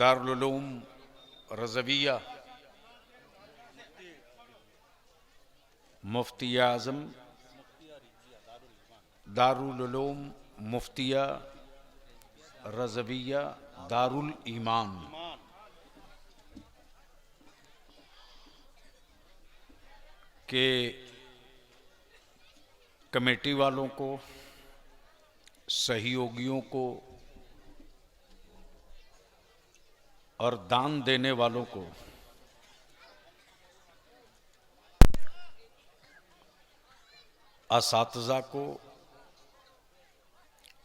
दारुल उलूम रज़विया मुफ्ती आज़म दारुल उलूम मुफ्तिया रज़विया दारुल ईमान के कमेटी वालों को, सहयोगियों को और दान देने वालों को असातिज़ा को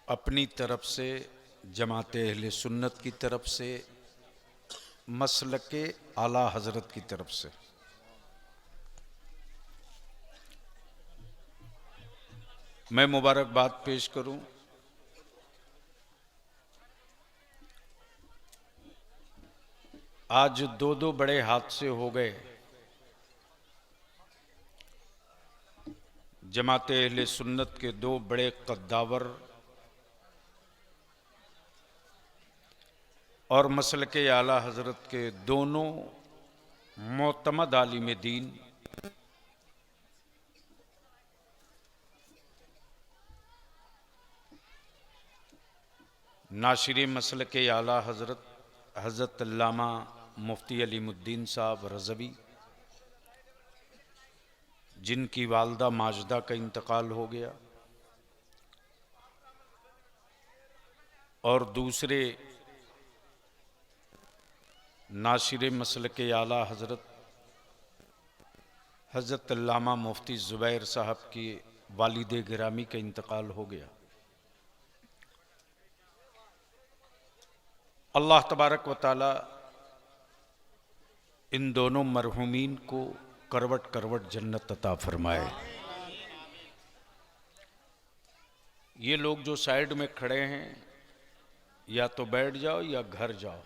अपनी तरफ से, जमाते अहले सुन्नत की तरफ से, मसलके आला हजरत की तरफ से मैं मुबारकबाद पेश करूं। आज दो बड़े हादसे हो गए। जमाते अहले सुन्नत के दो बड़े कद्दावर और मसलके आला हजरत के दोनों मोतमद आलिम दीन नाशिर मसलके आला हजरत हज़रत अल्लामा मुफ्ती अलीमुद्दीन साहब रज़वी, जिनकी वालदा माजदा का इंतकाल हो गया, और दूसरे नाशिर मसलके आला हजरत हज़रत अल्लामा मुफ्ती ज़ुबैर साहब की वालिद गिरामी का इंतकाल हो गया। अल्लाह तबारक व तआला इन दोनों मरहूमीन को करवट करवट जन्नत अता फरमाए। ये लोग जो साइड में खड़े हैं, या तो बैठ जाओ या घर जाओ।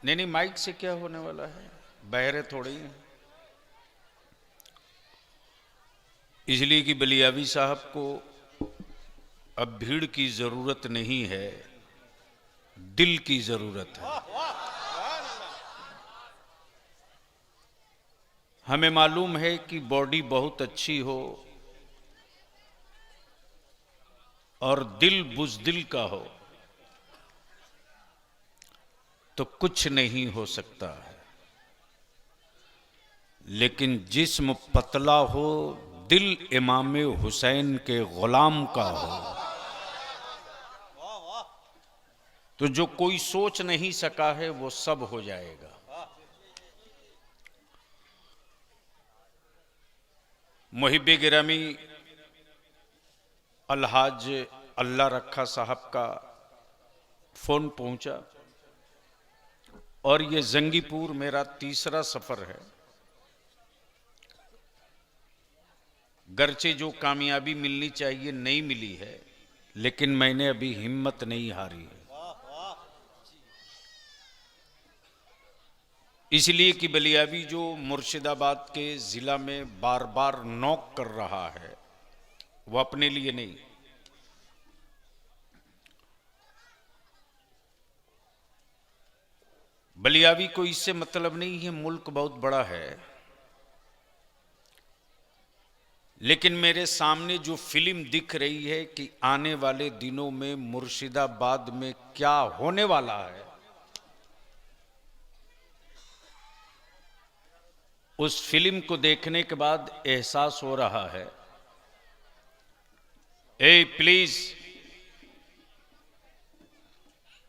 नहीं, माइक से क्या होने वाला है, बहरे थोड़ी हैं। इसलिए कि बलियावी साहब को अब भीड़ की जरूरत नहीं है, दिल की जरूरत है। हमें मालूम है कि बॉडी बहुत अच्छी हो और दिल बुज़दिल का हो तो कुछ नहीं हो सकता है, लेकिन जिस्म पतला हो, दिल इमाम हुसैन के गुलाम का हो, तो जो कोई सोच नहीं सका है वो सब हो जाएगा। मुहिब्बे गिरामी अलहाज अल्लाह रखा साहब का फोन पहुंचा और ये जंगीपुर मेरा तीसरा सफर है। गर्चे जो कामयाबी मिलनी चाहिए नहीं मिली है, लेकिन मैंने अभी हिम्मत नहीं हारी है, इसलिए कि बलियावी जो मुर्शिदाबाद के जिला में बार बार नॉक कर रहा है, वो अपने लिए नहीं, बलियावी को इससे मतलब नहीं है, मुल्क बहुत बड़ा है, लेकिन मेरे सामने जो फिल्म दिख रही है कि आने वाले दिनों में मुर्शिदाबाद में क्या होने वाला है, उस फिल्म को देखने के बाद एहसास हो रहा है, ए प्लीज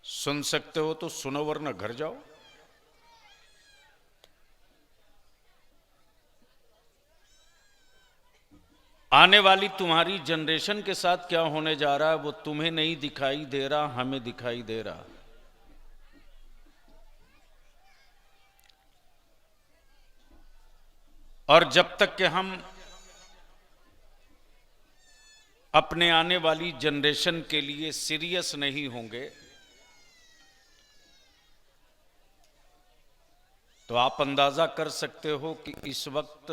सुन सकते हो तो सुनो वरना घर जाओ। आने वाली तुम्हारी जनरेशन के साथ क्या होने जा रहा है वो तुम्हें नहीं दिखाई दे रहा, हमें दिखाई दे रहा। और जब तक कि हम अपने आने वाली जनरेशन के लिए सीरियस नहीं होंगे, तो आप अंदाजा कर सकते हो कि इस वक्त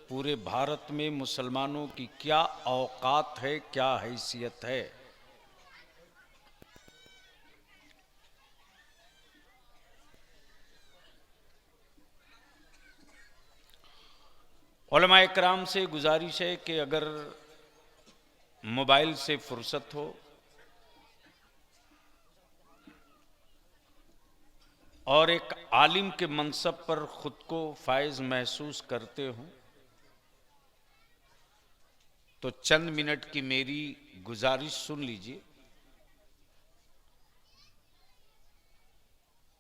पूरे भारत में मुसलमानों की क्या औकात है, क्या हैसियत है। उलमा इकराम से गुजारिश है कि अगर मोबाइल से फुर्सत हो और एक आलिम के मनसब पर खुद को फायज महसूस करते हो तो चंद मिनट की मेरी गुजारिश सुन लीजिए।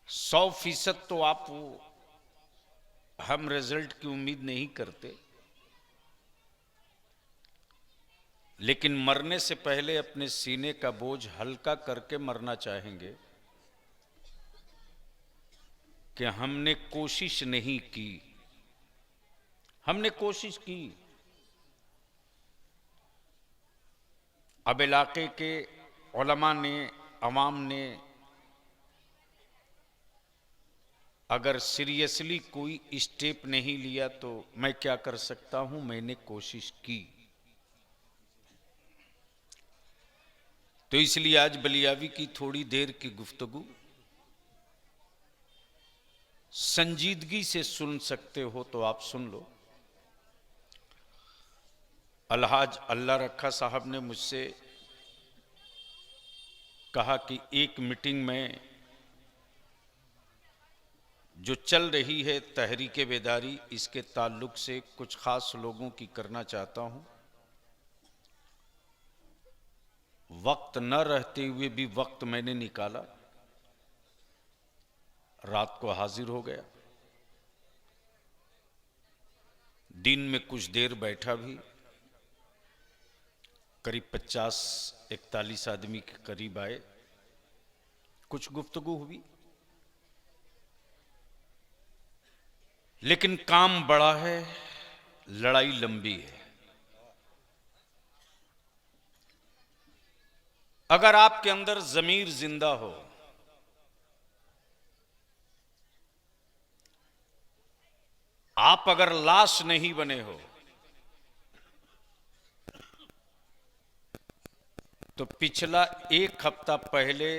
100% तो आप हम रिजल्ट की उम्मीद नहीं करते, लेकिन मरने से पहले अपने सीने का बोझ हल्का करके मरना चाहेंगे कि हमने कोशिश नहीं की। हमने कोशिश की। अब इलाके के उलमा ने, अवाम ने अगर सीरियसली कोई स्टेप नहीं लिया तो मैं क्या कर सकता हूं। मैंने कोशिश की। तो इसलिए आज बलियावी की थोड़ी देर की गुफ्तगू संजीदगी से सुन सकते हो तो आप सुन लो। अलहाज अल्लाह रखा साहब ने मुझसे कहा कि एक मीटिंग में जो चल रही है तहरीक बेदारी, इसके ताल्लुक से कुछ खास लोगों की करना चाहता हूं। वक्त न रहते हुए भी वक्त मैंने निकाला, रात को हाजिर हो गया, दिन में कुछ देर बैठा भी, करीब 50-41 आदमी के करीब आए, कुछ गुफ्तगू हुई, लेकिन काम बड़ा है, लड़ाई लंबी है। अगर आपके अंदर जमीर जिंदा हो, आप अगर लाश नहीं बने हो, तो पिछला एक हफ्ता पहले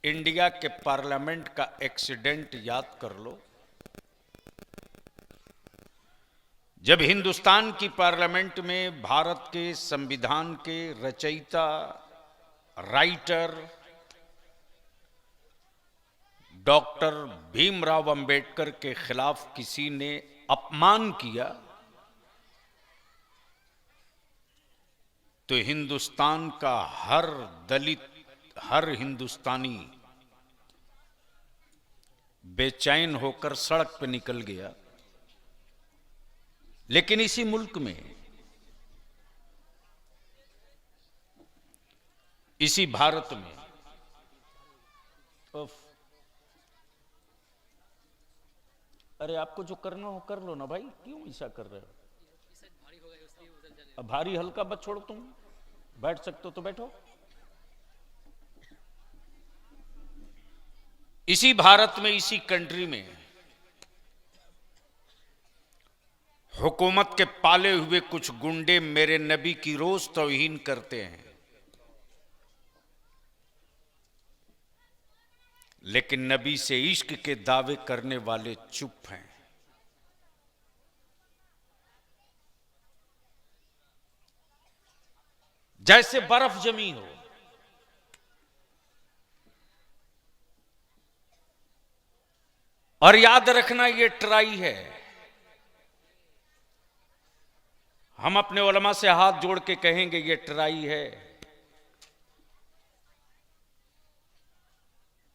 इंडिया के पार्लियामेंट का एक्सीडेंट याद कर लो। जब हिंदुस्तान की पार्लियामेंट में भारत के संविधान के रचयिता, राइटर डॉक्टर भीमराव अंबेडकर के खिलाफ किसी ने अपमान किया तो हिंदुस्तान का हर दलित, हर हिंदुस्तानी बेचैन होकर सड़क पर निकल गया। लेकिन इसी मुल्क में, इसी भारत में अरे आपको जो करना हो कर लो ना भाई, क्यों ऐसा कर रहे हो? अब भारी हल्का मत छोड़ो, तुम बैठ सकते हो तो बैठो। इसी भारत में, इसी कंट्री में हुकूमत के पाले हुए कुछ गुंडे मेरे नबी की रोज तौहीन करते हैं, लेकिन नबी से इश्क के दावे करने वाले चुप हैं। जैसे बर्फ जमी हो। और याद रखना, ये ट्राई है। हम अपने उलमा से हाथ जोड़ के कहेंगे ये ट्राई है।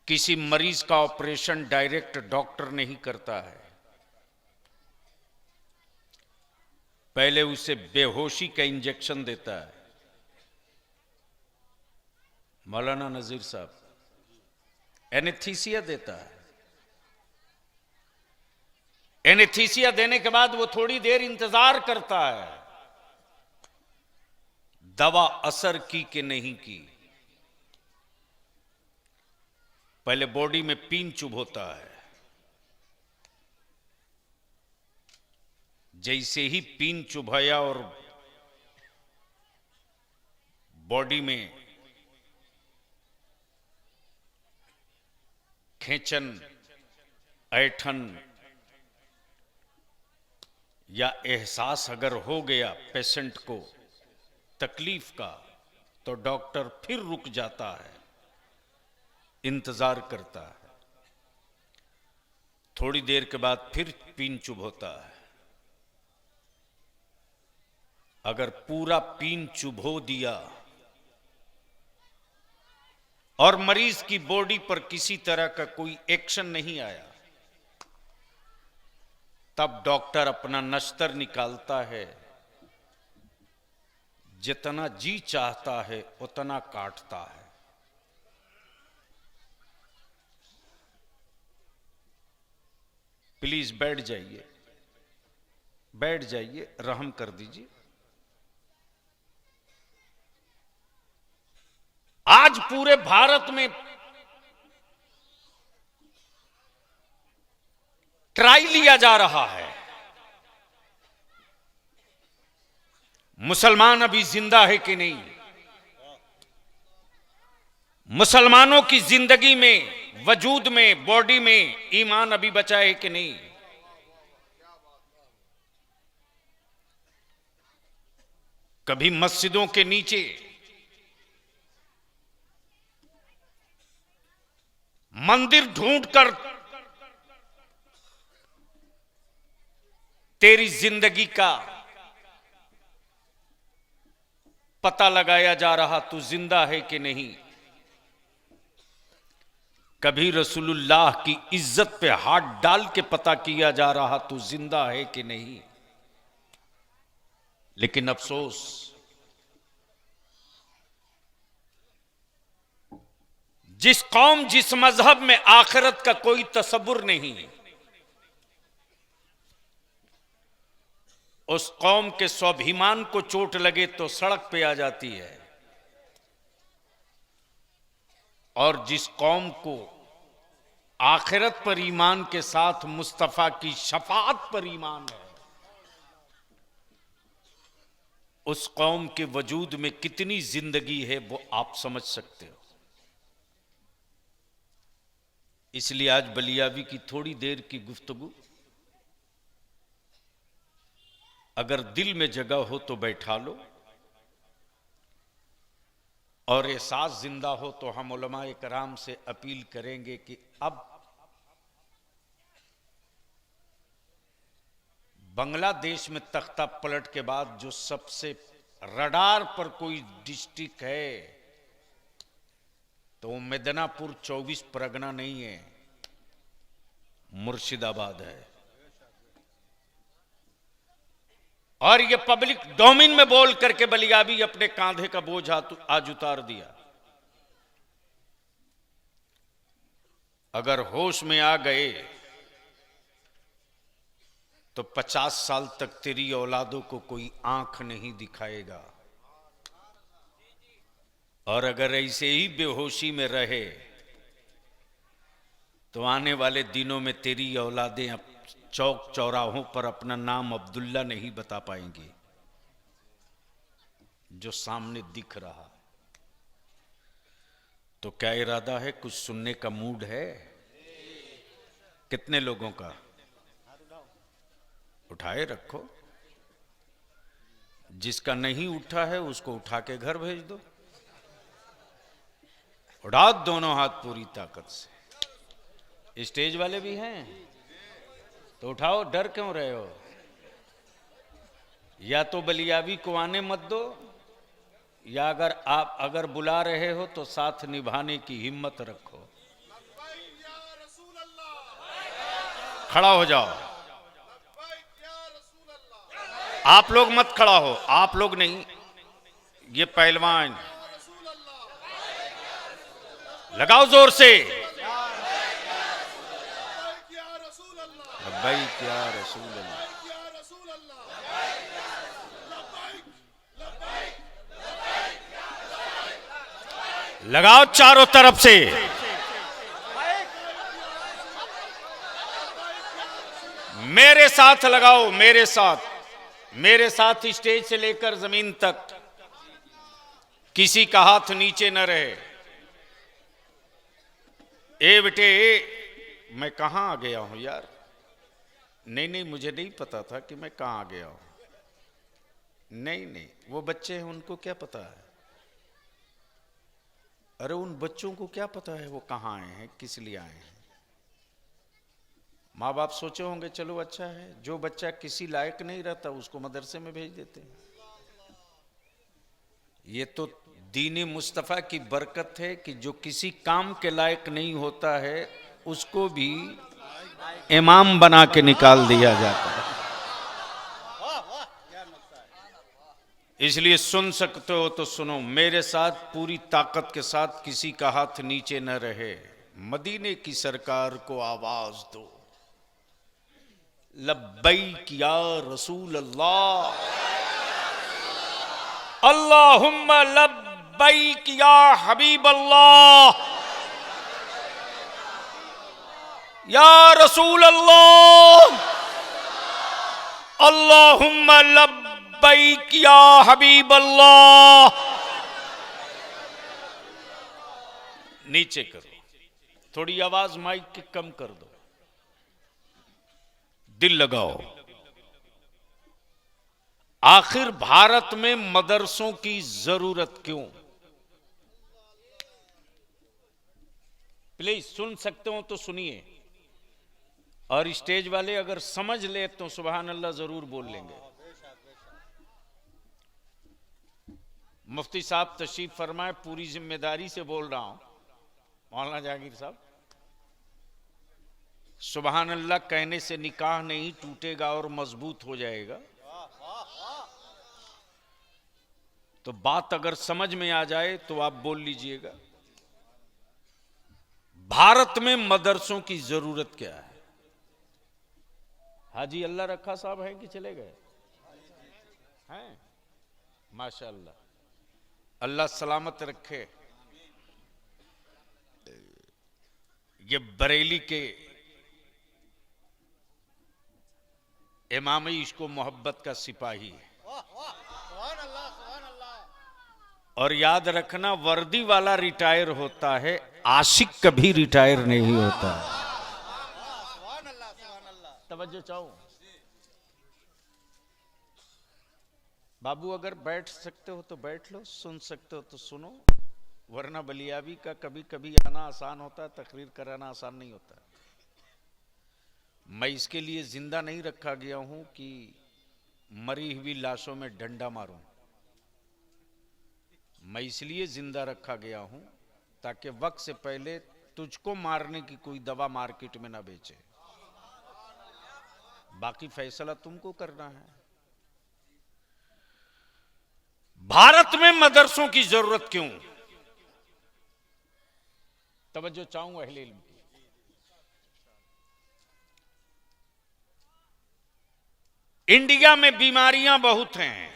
किसी मरीज का ऑपरेशन डायरेक्ट डॉक्टर नहीं करता है, पहले उसे बेहोशी का इंजेक्शन देता है। मौलाना नजीर साहब एनेस्थीसिया देता है। एनेस्थीसिया देने के बाद वो थोड़ी देर इंतजार करता है, दवा असर की कि नहीं की। पहले बॉडी में पीन चुभोता है, जैसे ही पीन चुभाया और बॉडी में खेचन, ऐठन, या एहसास अगर हो गया पेशेंट को तकलीफ का, तो डॉक्टर फिर रुक जाता है, इंतजार करता है। थोड़ी देर के बाद फिर पीन चुभ होता है। अगर पूरा पीन चुभो दिया और मरीज की बॉडी पर किसी तरह का कोई एक्शन नहीं आया, तब डॉक्टर अपना नश्तर निकालता है, जितना जी चाहता है उतना काटता है। प्लीज बैठ जाइए, बैठ जाइए, रहम कर दीजिए। आज पूरे भारत में ट्राई लिया जा रहा है, मुसलमान अभी जिंदा है कि नहीं, मुसलमानों की जिंदगी में, वजूद में, बॉडी में ईमान अभी बचा है कि नहीं। कभी मस्जिदों के नीचे मंदिर ढूंढकर तेरी जिंदगी का पता लगाया जा रहा, तू जिंदा है कि नहीं। कभी रसूलुल्लाह की इज्जत पे हाथ डाल के पता किया जा रहा, तू जिंदा है कि नहीं। लेकिन अफसोस, जिस कौम, जिस मजहब में आखिरत का कोई तसव्वुर नहीं, उस कौम के स्वाभिमान को चोट लगे तो सड़क पे आ जाती है, और जिस कौम को आखिरत पर ईमान के साथ मुस्तफा की शफाअत पर ईमान है, उस कौम के वजूद में कितनी जिंदगी है वो आप समझ सकते हो। इसलिए आज बलियावी की थोड़ी देर की गुफ्तगू, अगर दिल में जगह हो तो बैठा लो, और एहसास जिंदा हो तो हम उलमाए कराम से अपील करेंगे कि अब बांग्लादेश में तख्ता पलट के बाद जो सबसे रडार पर कोई डिस्ट्रिक्ट है तो वो मिदनापुर 24 परगना नहीं है, मुर्शिदाबाद है। और ये पब्लिक डोमेन में बोल करके बलियावी अपने कांधे का बोझ आज उतार दिया। अगर होश में आ गए तो 50 साल तक तेरी औलादों को कोई आंख नहीं दिखाएगा, और अगर ऐसे ही बेहोशी में रहे तो आने वाले दिनों में तेरी औलादें अब चौक चौराहों पर अपना नाम अब्दुल्ला नहीं बता पाएंगी, जो सामने दिख रहा। तो क्या इरादा है, कुछ सुनने का मूड है? कितने लोगों का? उठाए रखो, जिसका नहीं उठा है उसको उठा के घर भेज दो। उठा दोनों हाथ पूरी ताकत से। स्टेज वाले भी हैं तो उठाओ, डर क्यों रहे हो? या तो बलियावी को आने मत दो, या अगर बुला रहे हो तो साथ निभाने की हिम्मत रखो। खड़ा हो जाओ। आप लोग मत खड़ा हो, आप लोग नहीं, ये पहलवान। लगाओ जोर से, लब्बैक या रसूल अल्लाह। लगाओ चारों तरफ से। मेरे साथ लगाओ, मेरे साथ, मेरे साथ स्टेज से लेकर जमीन तक किसी का हाथ नीचे न रहे। ए बेटे, मैं कहां आ गया हूं यार? नहीं नहीं, मुझे नहीं पता था कि मैं कहाँ आ गया हूं। नहीं नहीं, वो बच्चे हैं, उनको क्या पता है। अरे उन बच्चों को क्या पता है वो कहाँ आए हैं, किस लिए आए हैं। माँ बाप सोचे होंगे चलो अच्छा है, जो बच्चा किसी लायक नहीं रहता उसको मदरसे में भेज देते हैं। ये तो दीन मुस्तफ़ा की बरकत है कि जो किसी काम के लायक नहीं होता है उसको भी इमाम बना के निकाल दिया जाता है। इसलिए सुन सकते हो तो सुनो, मेरे साथ पूरी ताकत के साथ, किसी का हाथ नीचे न रहे। मदीने की सरकार को आवाज दो, लब्बैक या रसूल अल्लाह, अल्लाहुम्मा लब्बैक या हबीब अल्लाह, या रसूल अल्लाह, अल्लाहुम्मा लब्बैक या हबीब अल्लाह। नीचे करो, थोड़ी आवाज माइक की कम कर दो, दिल लगाओ। आखिर भारत में मदरसों की जरूरत क्यों? प्लीज सुन सकते हो तो सुनिए, और स्टेज वाले अगर समझ ले तो सुभान अल्लाह जरूर बोल लेंगे। मुफ्ती साहब तशरीफ फरमाए, पूरी जिम्मेदारी से बोल रहा हूं। मौलाना जहांगीर साहब, सुभान अल्लाह कहने से निकाह नहीं टूटेगा और मजबूत हो जाएगा। तो बात अगर समझ में आ जाए तो आप बोल लीजिएगा। भारत में मदरसों की जरूरत क्या है? हाजी अल्लाह रखा साहब हैं कि चले गए हैं? माशाअल्लाह, अल्लाह सलामत रखे। ये बरेली के इमाम इश्क व मोहब्बत का सिपाही है। और याद रखना, वर्दी वाला रिटायर होता है, आशिक कभी रिटायर नहीं होता। तवज्जो चाहूं बाबू, अगर बैठ सकते हो तो बैठ लो, सुन सकते हो तो सुनो, वरना बलियाबी का कभी कभी आना आसान होता है, तकरीर कराना आसान नहीं होता। मैं इसके लिए जिंदा नहीं रखा गया हूं कि मरी हुई लाशों में डंडा मारूं। मैं इसलिए जिंदा रखा गया हूं ताकि वक्त से पहले तुझको मारने की कोई दवा मार्केट में ना बेचे। बाकी फैसला तुमको करना है। भारत में मदरसों की जरूरत क्यों? तवज्जो चाहूंगा अहले इल्म की। इंडिया में बीमारियां बहुत हैं,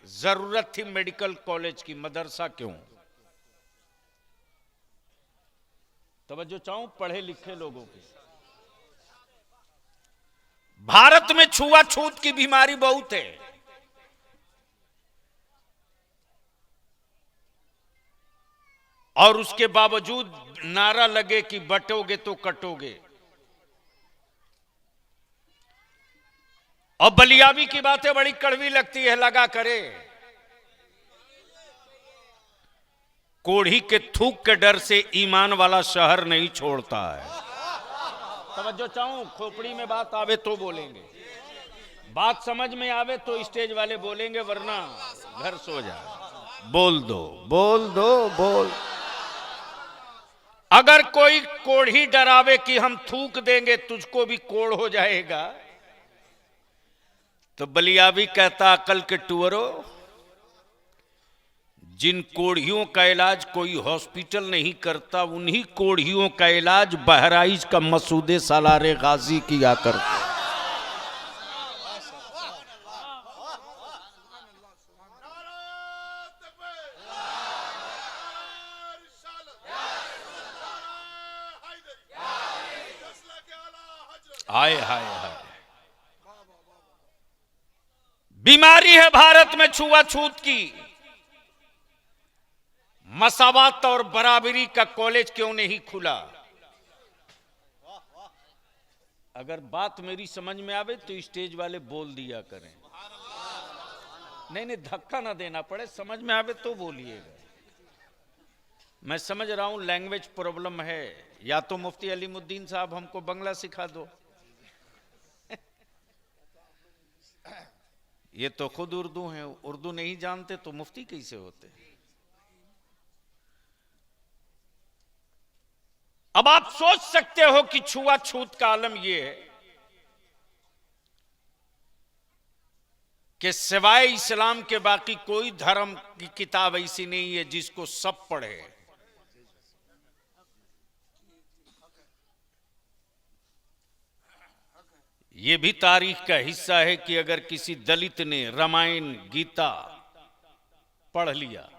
जरूरत थी मेडिकल कॉलेज की, मदरसा क्यों? तवज्जो चाहूं पढ़े लिखे लोगों की। भारत में छुआछूत की बीमारी बहुत है, और उसके बावजूद नारा लगे कि बटोगे तो कटोगे। और बलियाबी की बातें बड़ी कड़वी लगती है, लगा करे। कोढ़ी के थूक के डर से ईमान वाला शहर नहीं छोड़ता है। तवज्जो चाहूं, खोपड़ी में बात आवे तो बोलेंगे, बात समझ में आवे तो स्टेज वाले बोलेंगे, वरना घर सो जाए। बोल दो, बोल दो, बोल। अगर कोई कोढ़ी डरावे कि हम थूक देंगे तुझको भी कोढ़ हो जाएगा, तो बलियाबी कहता अकल के टुअरो, जिन कोढ़ियों का इलाज कोई हॉस्पिटल नहीं करता, उन्हीं कोढ़ियों का इलाज बहराइच का मसूदे सालारे गाजी किया करता। हाय हाय हाय, बीमारी है भारत में छुआछूत की। मसावत और बराबरी का कॉलेज क्यों नहीं खुला? अगर बात मेरी समझ में आवे तो स्टेज वाले बोल दिया करें। नहीं नहीं, धक्का ना देना पड़े, समझ में आवे तो बोलिएगा। मैं समझ रहा हूं लैंग्वेज प्रॉब्लम है, या तो मुफ्ती अलीमुद्दीन साहब हमको बंगला सिखा दो। ये तो खुद उर्दू हैं, उर्दू नहीं जानते तो मुफ्ती कैसे होते। अब आप सोच सकते हो कि छुआछूत का आलम यह है कि सिवाय इस्लाम के बाकी कोई धर्म की किताब ऐसी नहीं है जिसको सब पढ़े। यह भी तारीख का हिस्सा है कि अगर किसी दलित ने रामायण गीता पढ़ लिया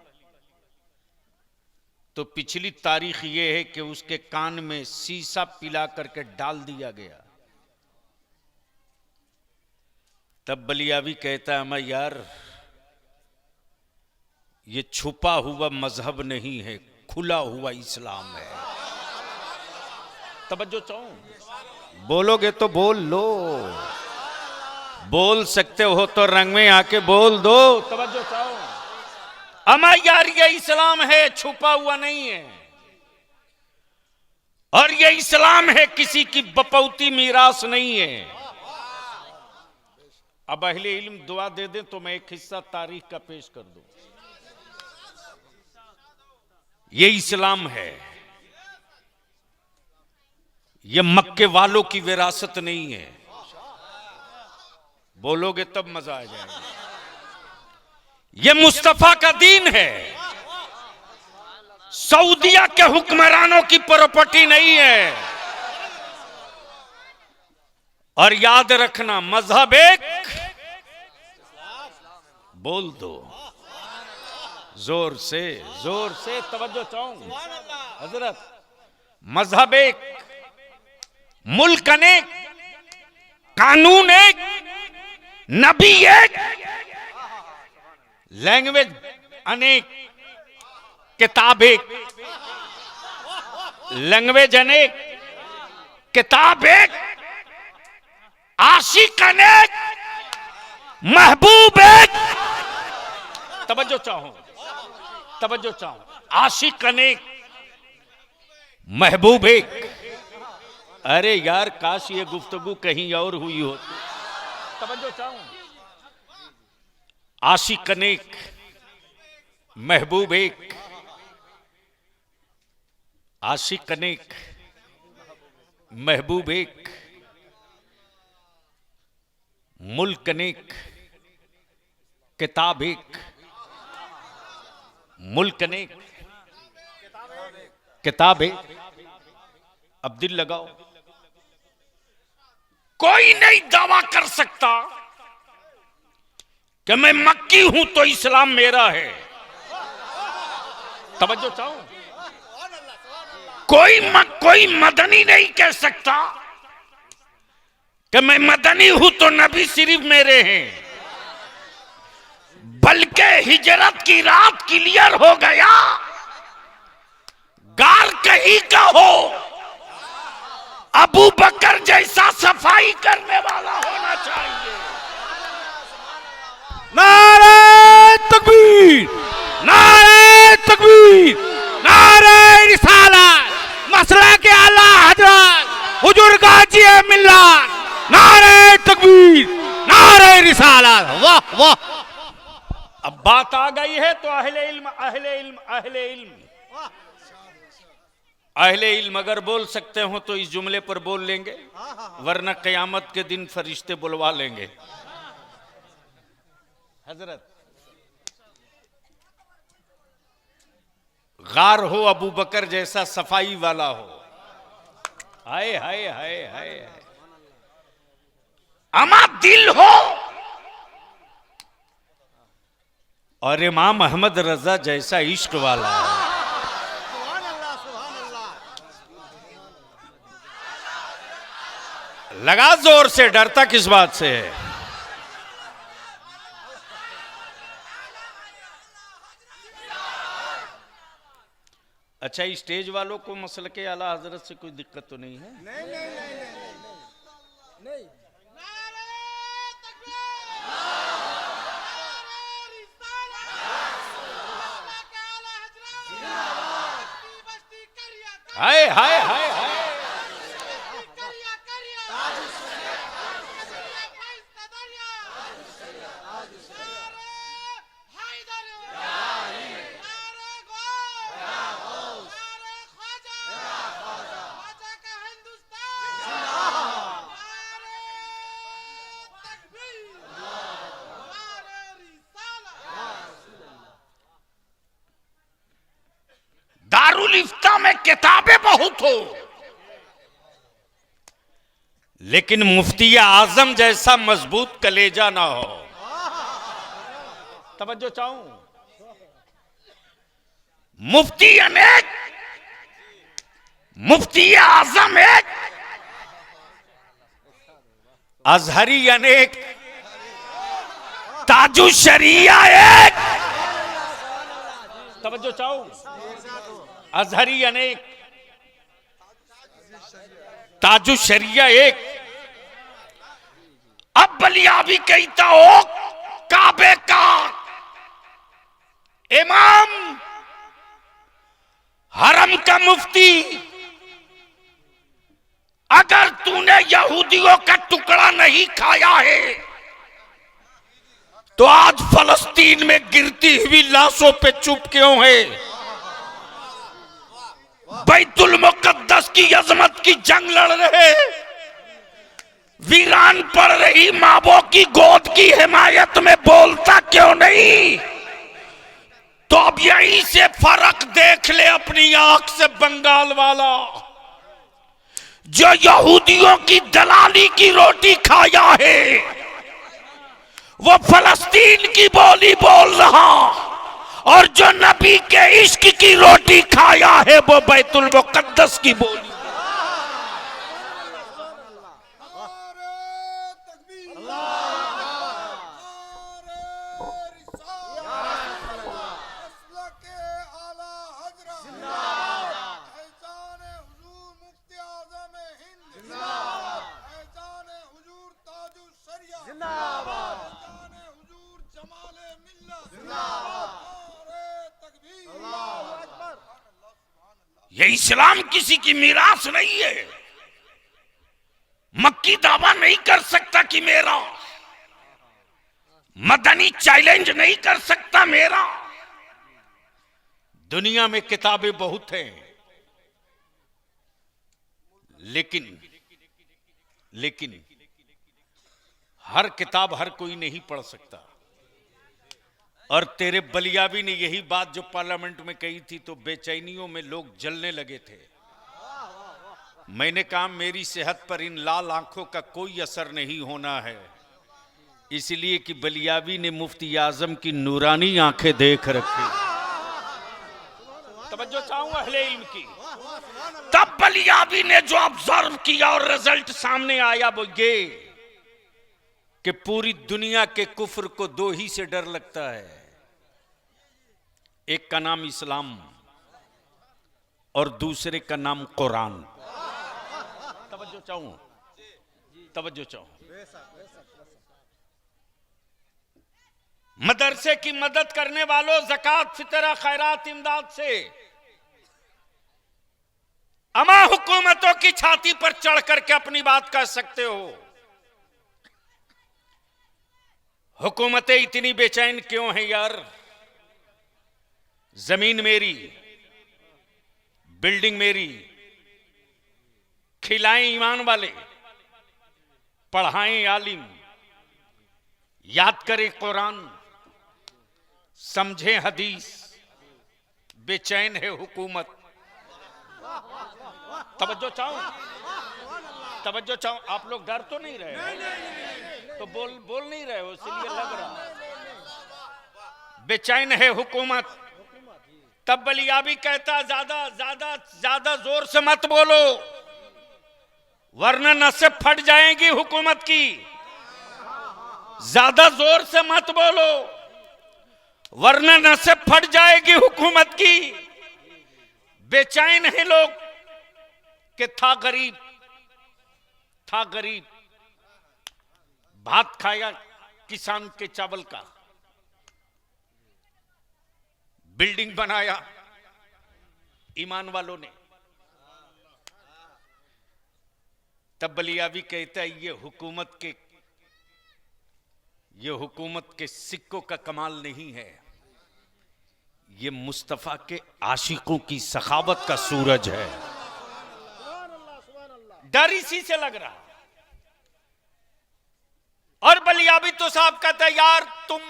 तो पिछली तारीख यह है कि उसके कान में शीशा पिला करके डाल दिया गया। तब बलियावी कहता है, मैं यार ये छुपा हुआ मजहब नहीं है, खुला हुआ इस्लाम है। तवज्जो चाहूं, बोलोगे तो बोल लो, बोल सकते हो तो रंग में आके बोल दो। तवज्जो चाहूं, अमा यार ये इस्लाम है, छुपा हुआ नहीं है, और ये इस्लाम है, किसी की बपौती मीरास नहीं है। अब अहले इल्म दुआ दे दे तो मैं एक हिस्सा तारीख का पेश कर दूं। ये इस्लाम है, ये मक्के वालों की विरासत नहीं है। बोलोगे तब मजा आ जाएगा। ये मुस्तफा का दीन है, सऊदिया के हुक्मरानों की प्रॉपर्टी नहीं है। और याद रखना, मजहब एक, बोल दो जोर से, जोर से तवज्जो चाहूं हजरत। मजहब एक, मुल्क अनेक, कानून एक, नबी एक, लैंग्वेज अनेक, किताब एक। लैंग्वेज अनेक, किताब एक, आशिक अनेक, महबूब एक। तवज्जो चाहूं, तवज्जो चाहूं, आशिक अनेक, महबूब एक। अरे यार काश ये गुफ्तगू कहीं और हुई होती। तवज्जो चाहूं, आशिक अनेक, महबूब एक। आशिक अनेक, महबूब एक, मुल्क अनेक, किताब एक। मुल्क अनेक, किताब एक। अब दिल लगाओ, कोई नहीं दावा कर सकता कि मैं मक्की हूं तो इस्लाम मेरा है। तवज्जो चाहूं, कोई मदनी नहीं कह सकता कि मैं मदनी हूं तो नबी सिर्फ मेरे हैं। बल्कि हिजरत की रात क्लियर हो गया, गार कहीं का हो, अबू बकर जैसा सफाई करने वाला होना चाहिए। नारे तकबीर, नारे तकबीर, नारे रिसालत, मसला के आला हजरत हुजूर गाजी मिल्लत। नारे तकबीर, नारे रिसालत। वाह वाह। अब बात आ गई है तो अहले इल्म, अहले इल्म, अहले इल्म, अहले इल्म अगर बोल सकते हो तो इस जुमले पर बोल लेंगे, वरना कयामत के दिन फरिश्ते बुलवा लेंगे। हजरत, गार हो अबू बकर जैसा सफाई वाला हो। हाय हाय हाय हाय। अमा दिल हो और इमाम अहमद रजा जैसा इश्क वाला है। लगा जोर से, डरता किस बात से है। अच्छा, स्टेज वालों को मसल के आला हजरत से कोई दिक्कत तो नहीं है? हाय हाय हाय हाय। दारुल इफ्ता में किताबें बहुत हो, लेकिन मुफ्ती आजम जैसा मजबूत कलेजा ना हो। तवज्जो चाहूं, मुफ्ती अनेक, मुफ्ती आजम एक, अजहरी अनेक, ताजु शरिया एक। तवज्जो चाहूं, अजहरी अनेक, ताजु शरिया एक। अब बलियाबी कहता हो काबे का इमाम, हरम का मुफ्ती, अगर तूने यहूदियों का टुकड़ा नहीं खाया है तो आज फलस्तीन में गिरती हुई लाशों पे चुप क्यों है? बैतुल मुकद्दस की अजमत की जंग लड़ रहे, वीरान पड़ रही मावों की गोद की हिमायत में बोलता क्यों नहीं? तो अब यहीं से फर्क देख ले अपनी आंख से बंगाल वाला, जो यहूदियों की दलाली की रोटी खाया है वो फलस्तीन की बोली बोल रहा, और जो नबी के इश्क की रोटी खाया है वो बैतुल मुकद्दस की बोली। ये इस्लाम किसी की मीरास नहीं है। मक्की दावा नहीं कर सकता कि मेरा, मदनी चैलेंज नहीं कर सकता मेरा। दुनिया में किताबें बहुत हैं, लेकिन हर किताब हर कोई नहीं पढ़ सकता। और तेरे बलियाबी ने यही बात जो पार्लियामेंट में कही थी तो बेचैनियों में लोग जलने लगे थे। मैंने कहा मेरी सेहत पर इन लाल आंखों का कोई असर नहीं होना है, इसलिए कि बलियाबी ने मुफ्ती आजम की नूरानी आंखें देख रखी। तवज्जो चाहूंगा अहले इल्म की। तब बलियाबी ने जो ऑब्जर्व किया और रिजल्ट सामने आया वो ये कि पूरी दुनिया के कुफ्र को दो ही से डर लगता है, एक का नाम इस्लाम और दूसरे का नाम कुरान। तवज्जो चाहूं, तवज्जो चाहूं। मदरसे की मदद करने वालों, ज़कात, फितरा, खैरात, इमदाद से अमा हुकूमतों की छाती पर चढ़ करके अपनी बात कह सकते हो। हुकूमतें इतनी बेचैन क्यों हैं यार? जमीन मेरी, बिल्डिंग मेरी, खिलाएं ईमान वाले, पढ़ाएं आलिम, याद करें कुरान, समझें हदीस, बेचैन है हुकूमत। तवज्जो चाहूं, तवज्जो चाहूं। आप लोग डर तो नहीं रहे? तो बोल नहीं रहे हो, इसलिए लग रहा बेचैन है हुकूमत। तब बलियाबी कहता ज्यादा जोर से मत बोलो वरना नसें फट जाएंगी हुकूमत की। ज्यादा जोर से मत बोलो वरना नसें फट जाएगी हुकूमत की। बेचैन है लोग कि था गरीब, भात खाया किसान के चावल का, बिल्डिंग बनाया ईमान वालों ने। तब बलियाबी कहता है ये हुकूमत के सिक्कों का कमाल नहीं है, ये मुस्तफा के आशिकों की सखावत का सूरज है। डर इसी से लग रहा। और बलियाबी तो साहब कहता है यार तुम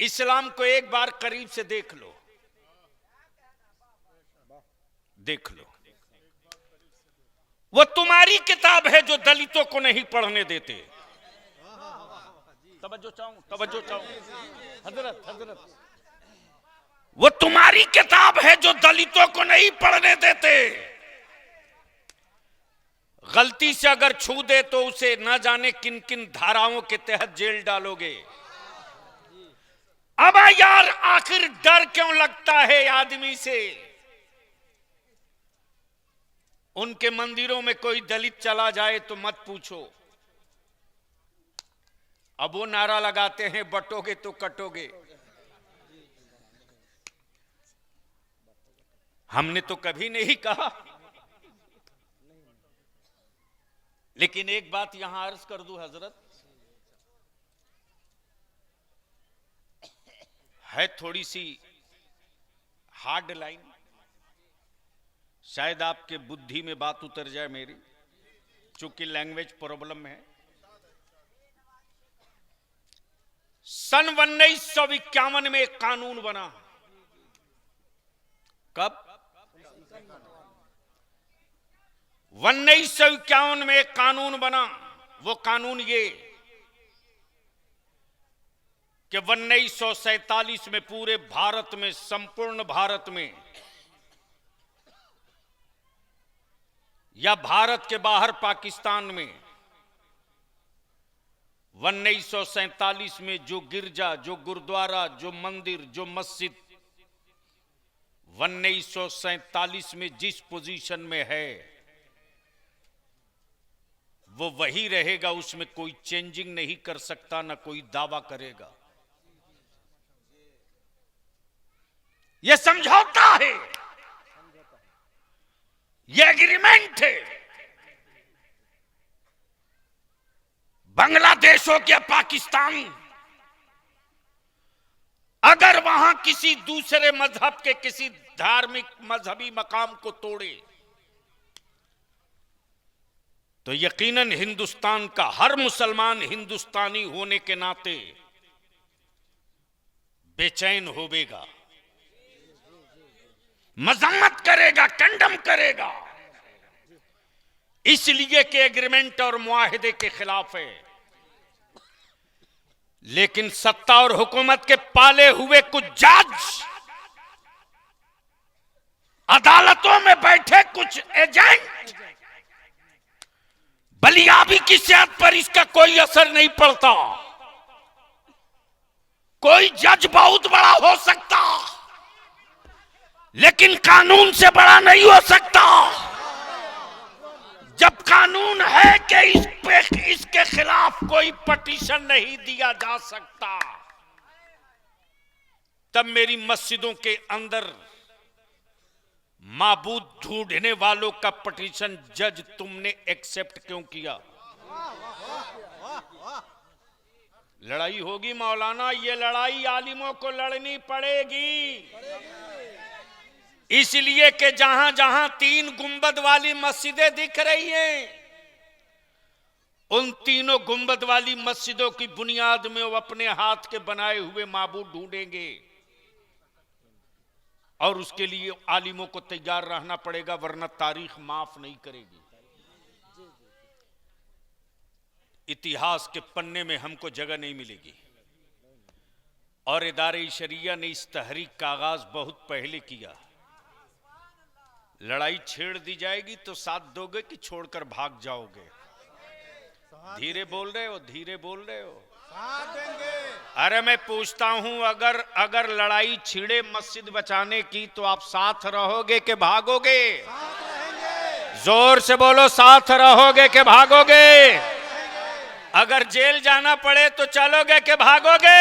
इस्लाम को एक बार करीब से देख लो, देख लो। वो तुम्हारी किताब है जो दलितों को नहीं पढ़ने देते। तवज्जो चाहूं हजरत, वो तुम्हारी किताब है जो दलितों को नहीं पढ़ने देते। गलती से अगर छू दे तो उसे न जाने किन किन धाराओं के तहत जेल डालोगे। अब यार आखिर डर क्यों लगता है आदमी से? उनके मंदिरों में कोई दलित चला जाए तो मत पूछो, अब वो नारा लगाते हैं बटोगे तो कटोगे। हमने तो कभी नहीं कहा। लेकिन एक बात यहां अर्ज कर दूं हजरत, है थोड़ी सी हार्ड लाइन, शायद आपके बुद्धि में बात उतर जाए मेरी, चूंकि लैंग्वेज प्रॉब्लम है। सन 1951 में एक कानून बना। कब? 1951 में एक कानून बना। वो कानून ये कि 1947 में पूरे भारत में, संपूर्ण भारत में या भारत के बाहर पाकिस्तान में 1947 में जो गिरजा, जो गुरुद्वारा, जो मंदिर, जो मस्जिद 1947 में जिस पोजीशन में है वो वही रहेगा, उसमें कोई चेंजिंग नहीं कर सकता, ना कोई दावा करेगा। यह समझौता है, यह एग्रीमेंट है। बांग्लादेश हो गया, पाकिस्तान, अगर वहां किसी दूसरे मजहब के किसी धार्मिक मजहबी मकाम को तोड़े तो यकीनन हिंदुस्तान का हर मुसलमान हिंदुस्तानी होने के नाते बेचैन होवेगा, मजम्मत करेगा, कंडम करेगा, इसलिए कि एग्रीमेंट और मुआहिदे के खिलाफ है। लेकिन सत्ता और हुकूमत के पाले हुए कुछ जज, अदालतों में बैठे कुछ एजेंट, बलियाबी की सेहत पर इसका कोई असर नहीं पड़ता। कोई जज बहुत बड़ा हो सकता लेकिन कानून से बड़ा नहीं हो सकता। जब कानून है कि इसके खिलाफ कोई पटिशन नहीं दिया जा सकता, तब मेरी मस्जिदों के अंदर माबूद ढूंढने वालों का पटिशन जज तुमने एक्सेप्ट क्यों किया? लड़ाई होगी मौलाना, ये लड़ाई आलिमों को लड़नी पड़ेगी। इसलिए कि जहां जहां 3 गुंबद वाली मस्जिदें दिख रही हैं, उन तीनों गुंबद वाली मस्जिदों की बुनियाद में वो अपने हाथ के बनाए हुए माबूद ढूंढेंगे और उसके लिए आलिमों को तैयार रहना पड़ेगा, वरना तारीख माफ नहीं करेगी। इतिहास के पन्ने में हमको जगह नहीं मिलेगी। और इदारे शरिया ने इस तहरीक का आगाज बहुत पहले किया। लड़ाई छेड़ दी जाएगी तो साथ दोगे कि छोड़कर भाग जाओगे? धीरे बोल रहे हो, धीरे बोल रहे हो। अरे मैं पूछता हूं, अगर लड़ाई छिड़े मस्जिद बचाने की तो आप साथ रहोगे कि भागोगे? जोर से बोलो, साथ रहोगे कि भागोगे? अगर जेल जाना पड़े तो चलोगे कि भागोगे?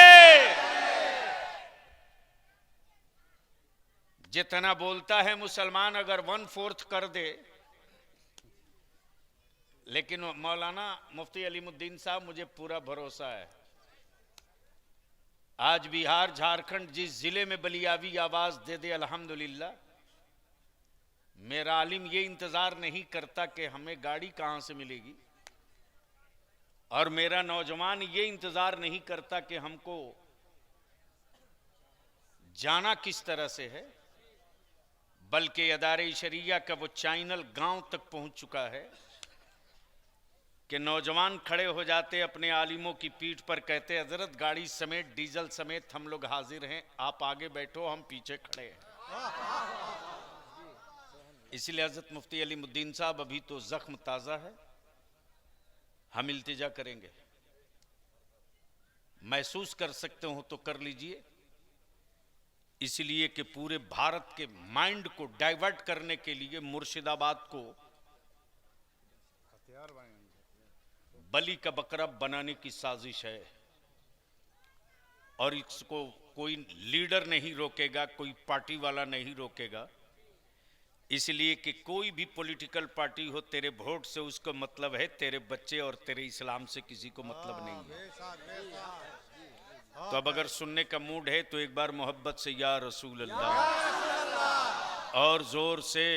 जितना बोलता है मुसलमान अगर 1/4 कर दे, लेकिन मौलाना मुफ्ती अलीमुद्दीन साहब, मुझे पूरा भरोसा है आज बिहार झारखंड जिस जिले में बलियावी आवाज दे दे, अल्हम्दुलिल्लाह, मेरा आलिम ये इंतजार नहीं करता कि हमें गाड़ी कहां से मिलेगी, और मेरा नौजवान ये इंतजार नहीं करता कि हमको जाना किस तरह से है, बल्कि अदारे शरिया का वो चैनल गांव तक पहुंच चुका है कि नौजवान खड़े हो जाते अपने आलिमों की पीठ पर, कहते हजरत गाड़ी समेत डीजल समेत हम लोग हाजिर हैं, आप आगे बैठो हम पीछे खड़े हैं। इसलिए हजरत मुफ्ती अलीमुद्दीन साहब, अभी तो जख्म ताजा है, हम इल्तिजा करेंगे, महसूस कर सकते हो तो कर लीजिए, इसलिए कि पूरे भारत के माइंड को डाइवर्ट करने के लिए मुर्शिदाबाद को बलि का बकरा बनाने की साजिश है, और इसको कोई लीडर नहीं रोकेगा, कोई पार्टी वाला नहीं रोकेगा, इसलिए कि कोई भी पॉलिटिकल पार्टी हो, तेरे वोट से उसको मतलब है, तेरे बच्चे और तेरे इस्लाम से किसी को मतलब नहीं है। तो अब अगर सुनने का मूड है तो एक बार मोहब्बत से या रसूल अल्लाह, और जोर से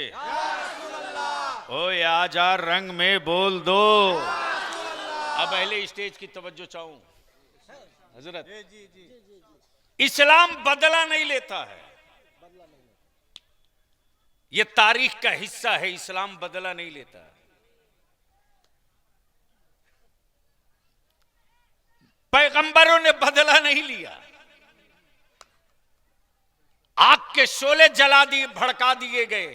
ओए आजा रंग में बोल दो। अब पहले स्टेज की तवज्जो चाहूं हजरत, इस्लाम बदला नहीं लेता है, ये तारीख का हिस्सा है, इस्लाम बदला नहीं लेता है। पैगंबरों ने बदला नहीं लिया, आग के शोले जला दिए, भड़का दिए गए,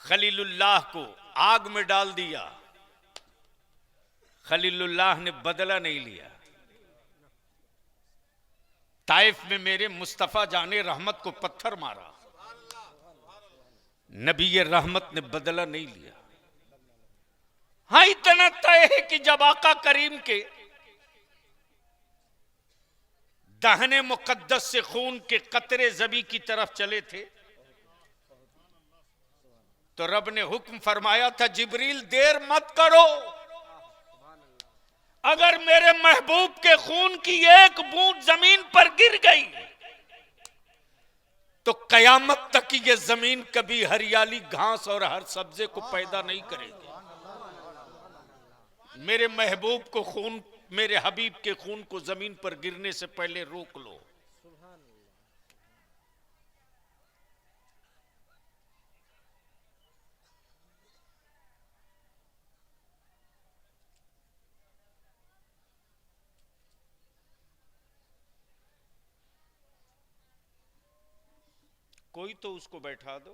खलीलुल्लाह को आग में डाल दिया, खलीलुल्लाह ने बदला नहीं लिया। ताइफ में मेरे मुस्तफा जाने रहमत को पत्थर मारा, नबी रहमत ने बदला नहीं लिया। हाँ, इतना तय है कि जब आका करीम के दाहने मुकद्दस से खून के कतरे ज़बी की तरफ चले थे तो रब ने हुक्म फरमाया था, जिब्रील देर मत करो, अगर मेरे महबूब के खून की एक बूंद जमीन पर गिर गई तो कयामत तक ये जमीन कभी हरियाली घास और हर सब्जे को पैदा नहीं करेगी। मेरे महबूब को खून, मेरे हबीब के खून को जमीन पर गिरने से पहले रोक लो। कोई तो उसको बैठा दो।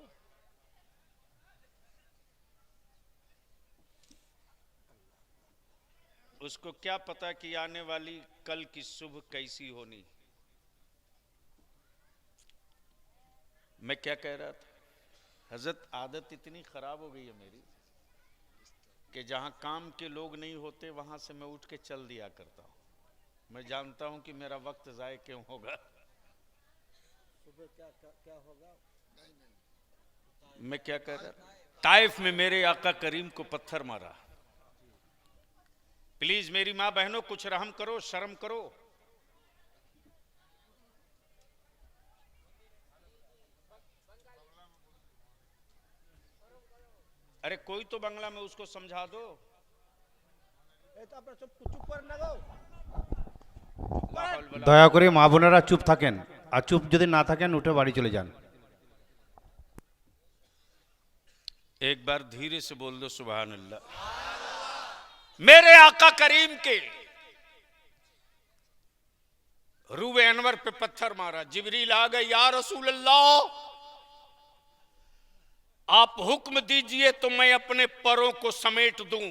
उसको क्या पता कि आने वाली कल की सुबह कैसी होनी। मैं क्या कह रहा था, हजरत आदत इतनी खराब हो गई है मेरी कि जहां काम के लोग नहीं होते वहां से मैं उठ के चल दिया करता हूं। मैं जानता हूं कि मेरा वक्त जाए क्यों होगा। क्या होगा? मैं क्या कह रहा, ताइफ में मेरे आका करीम को पत्थर मारा। प्लीज मेरी मां बहनों कुछ रहम करो, शर्म करो। अरे कोई तो बांग्ला में उसको समझा दो। দয়া করে মা বোনেরা চুপ থাকেন, আর চুপ যদি না থাকেন উঠে বাড়ি চলে যান। एक बार धीरे से बोल दो सुभान अल्लाह। मेरे आका करीम के रूए अनवर पे पत्थर मारा। जिब्रील आ गए, या रसूल अल्लाह आप हुक्म दीजिए तो मैं अपने परों को समेट दूं।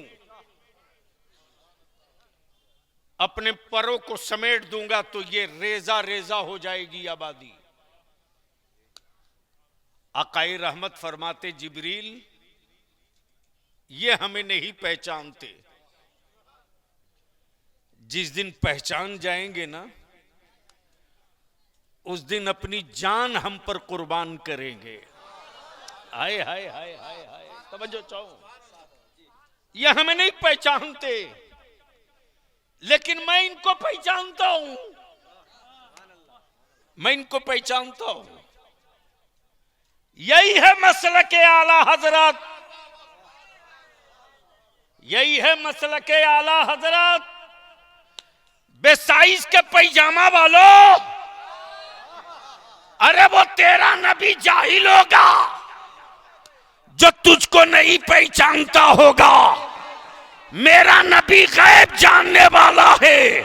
अपने परों को समेट दूंगा तो ये रेजा रेजा हो जाएगी आबादी। आकाए रहमत फरमाते, जिब्रील ये हमें नहीं पहचानते, जिस दिन पहचान जाएंगे ना, उस दिन अपनी जान हम पर कुर्बान करेंगे। हाय हाय हाय हाय हाय, तवज्जो चाहो। ये हमें नहीं पहचानते, लेकिन मैं इनको पहचानता हूं, मैं इनको पहचानता हूं। यही है मसलके आला हजरत, यही है मसलके आला हजरत। बेसाइज के पैजामा वालों, अरे वो तेरा नबी जाहिल होगा जो तुझको नहीं पहचानता होगा। मेरा नबी गैब जानने वाला है।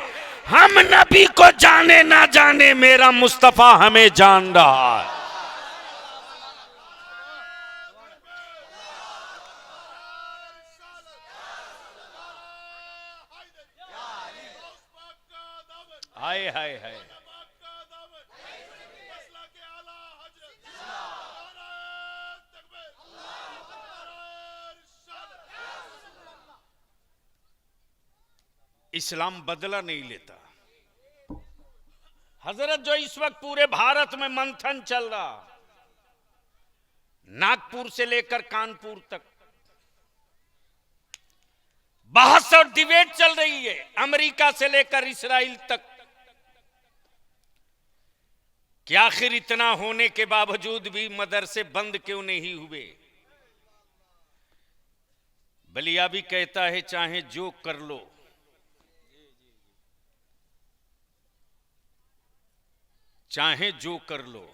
हम नबी को जाने ना जाने, मेरा मुस्तफा हमें जान रहा है। हाय हाय हाय, इस्लाम बदला नहीं लेता। हजरत, जो इस वक्त पूरे भारत में मंथन चल रहा, नागपुर से लेकर कानपुर तक बहस और डिबेट चल रही है, अमेरिका से लेकर इस्राइल तक, कि आखिर इतना होने के बावजूद भी मदरसे बंद क्यों नहीं हुए। बलिया भी कहता है चाहे जो कर लो, चाहे जो कर लो,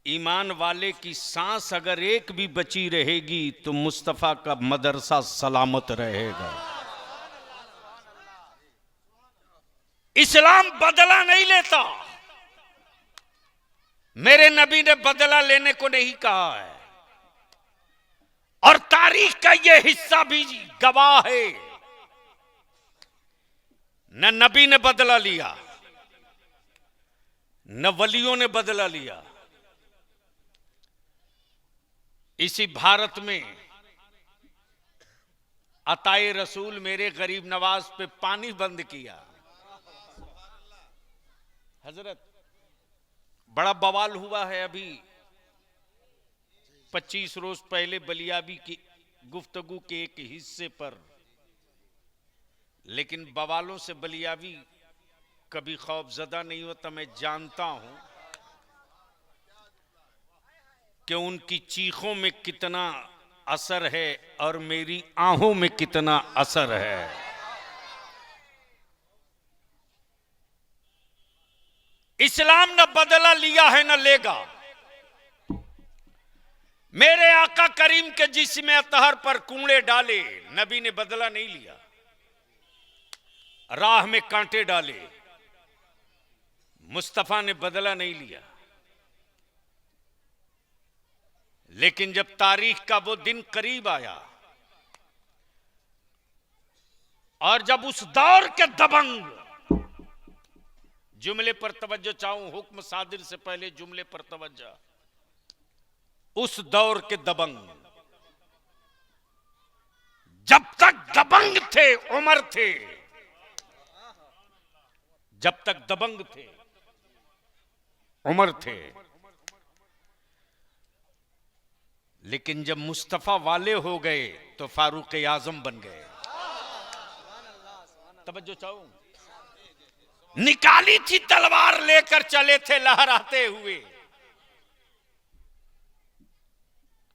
ईमान वाले की सांस अगर एक भी बची रहेगी तो मुस्तफा का मदरसा सलामत रहेगा। इस्लाम बदला नहीं लेता। मेरे नबी ने बदला लेने को नहीं कहा है, और तारीख का यह हिस्सा भी गवाह है। न नबी ने बदला लिया, न वलियों ने बदला लिया। इसी भारत में अताए रसूल मेरे गरीब नवाज पे पानी बंद किया। हजरत, बड़ा बवाल हुआ है अभी 25 रोज पहले बलियाबी की गुफ्तगू के एक हिस्से पर, लेकिन बवालों से बलियाबी कभी खौफजदा नहीं होता। मैं जानता हूं कि उनकी चीखों में कितना असर है और मेरी आहों में कितना असर है। इस्लाम न बदला लिया है न लेगा। मेरे आका करीम के जिस्म अतहर पर कूड़े डाले, नबी ने बदला नहीं लिया। राह में कांटे डाले, मुस्तफा ने बदला नहीं लिया। लेकिन जब तारीख का वो दिन करीब आया और जब उस दौर के दबंग, जुमले पर तवज्जो चाहूं, हुक्म सादिर से पहले जुमले पर तवज्जो, उस दौर के दबंग, जब तक दबंग थे उमर थे, जब तक दबंग थे उमर थे, लेकिन जब मुस्तफा वाले हो गए तो फारूक आजम बन गए। तवज्जो चाहूं, निकाली थी तलवार लेकर चले थे लहराते हुए।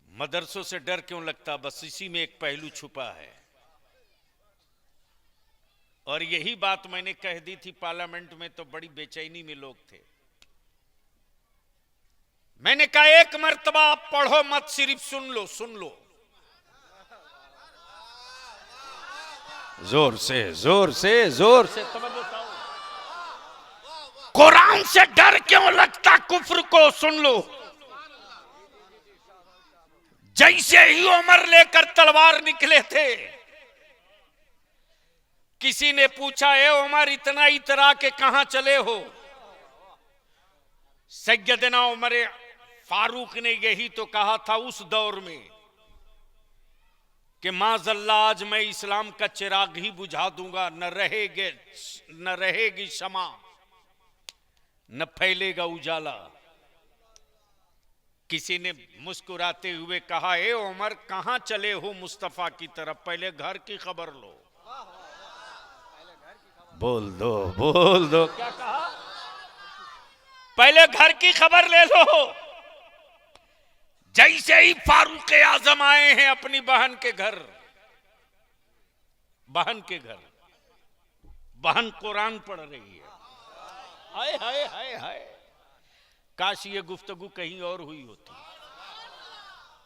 मदरसों से डर क्यों लगता? बस इसी में एक पहलू छुपा है। और यही बात मैंने कह दी थी पार्लियामेंट में, तो बड़ी बेचैनी में लोग थे। मैंने कहा एक मर्तबा आप पढ़ो मत, सिर्फ सुन लो, सुन लो। जोर से जोर से जोर से कुरान से डर क्यों लगता कुफ्र को? सुन लो। जैसे ही उमर लेकर तलवार निकले थे, किसी ने पूछा, ए उमर इतना इतरा के कहां चले हो? सैयदना उमर फारूक ने यही तो कहा था उस दौर में कि माज़अल्लाह आज मैं इस्लाम का चिराग ही बुझा दूंगा, न रहेगी शमा, न फैलेगा उजाला। किसी ने मुस्कुराते हुए कहा, ए उमर कहां चले हो मुस्तफा की तरफ, पहले घर की खबर लो। बोल दो क्या कहा, पहले घर की खबर ले लो। जैसे ही फारूक आजम आए हैं अपनी बहन के घर, बहन कुरान पढ़ रही है। हाय हाय हाय हाय, काश ये गुफ्तगू कहीं और हुई होती।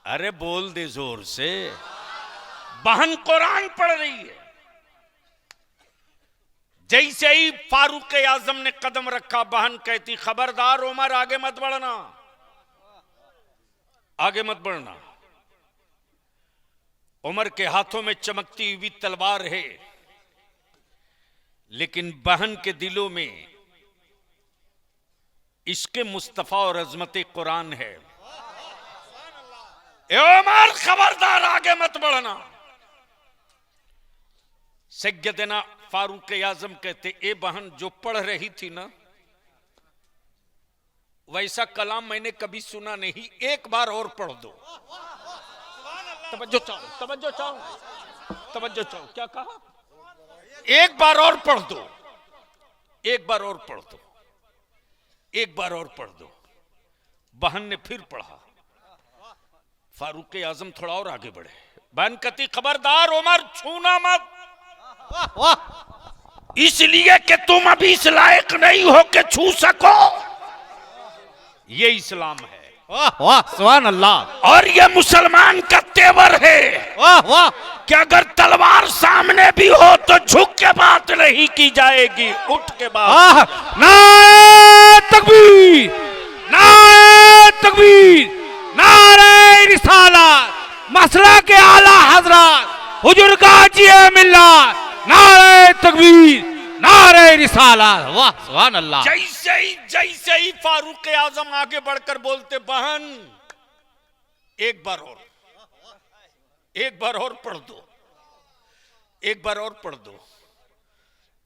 अरे बोल दे जोर से, बहन कुरान पढ़ रही है। जैसे ही फारूक आजम ने कदम रखा, बहन कहती, खबरदार उमर आगे मत बढ़ना, आगे मत बढ़ना। उमर के हाथों में चमकती हुई तलवार है, लेकिन बहन के दिलों में इश्क़ मुस्तफा और अजमत कुरान है। ए उमर खबरदार आगे मत बढ़ना। सैयदना फारूक आजम कहते, ए बहन जो पढ़ रही थी ना, वैसा कलाम मैंने कभी सुना नहीं, एक बार और पढ़ दो। तवज्जो चाहो, क्या कहा, एक बार और पढ़ दो, एक बार और पढ़ दो, एक बार और पढ़ दो। बहन ने फिर पढ़ा। फारूक आजम थोड़ा और आगे बढ़े। बहन कहती, खबरदार उमर छूना मत, इसलिए कि तुम अभी इस लायक नहीं हो कि छू सको। ये इस्लाम है। वाह वाह, सुभान अल्लाह। और ये मुसलमान का तेवर है। वाह वाह, कि अगर तलवार सामने भी हो तो झुक के बात नहीं की जाएगी, उठ के बात। नारे तकबीर, नारे तकबीर, नारे रिसालत, मसला के आला हजरत हुजूर गाजी मिल्लत, नारे तकबीर, नारे रिसालत। वाह सुभान अल्लाह। जैसे ही फारूक आजम आगे बढ़कर बोलते, बहन एक बार और पढ़ दो, एक बार और पढ़ दो।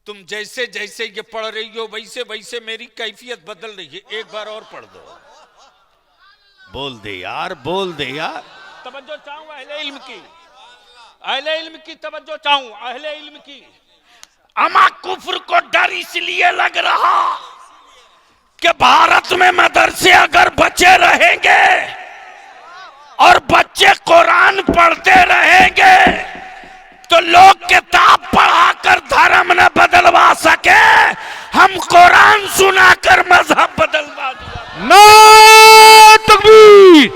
तुम जैसे जैसे ये पढ़ रही हो वैसे वैसे मेरी कैफियत बदल रही है, एक बार और पढ़ दो। बोल दे यार, बोल दे यार। तवज्जो चाहूं अहले इल्म की, अहले इल्म की तवज्जो चाहूं, अहले इल्म की। अमा कुफ्र को डर इसलिए लग रहा कि भारत में मदरसे अगर बचे रहेंगे और बच्चे कुरान पढ़ते रहेंगे तो लोग किताब पढ़ाकर धर्म न बदलवा सके, हम कुरान सुनाकर मजहब बदलवा दिया। नारे तकबीर,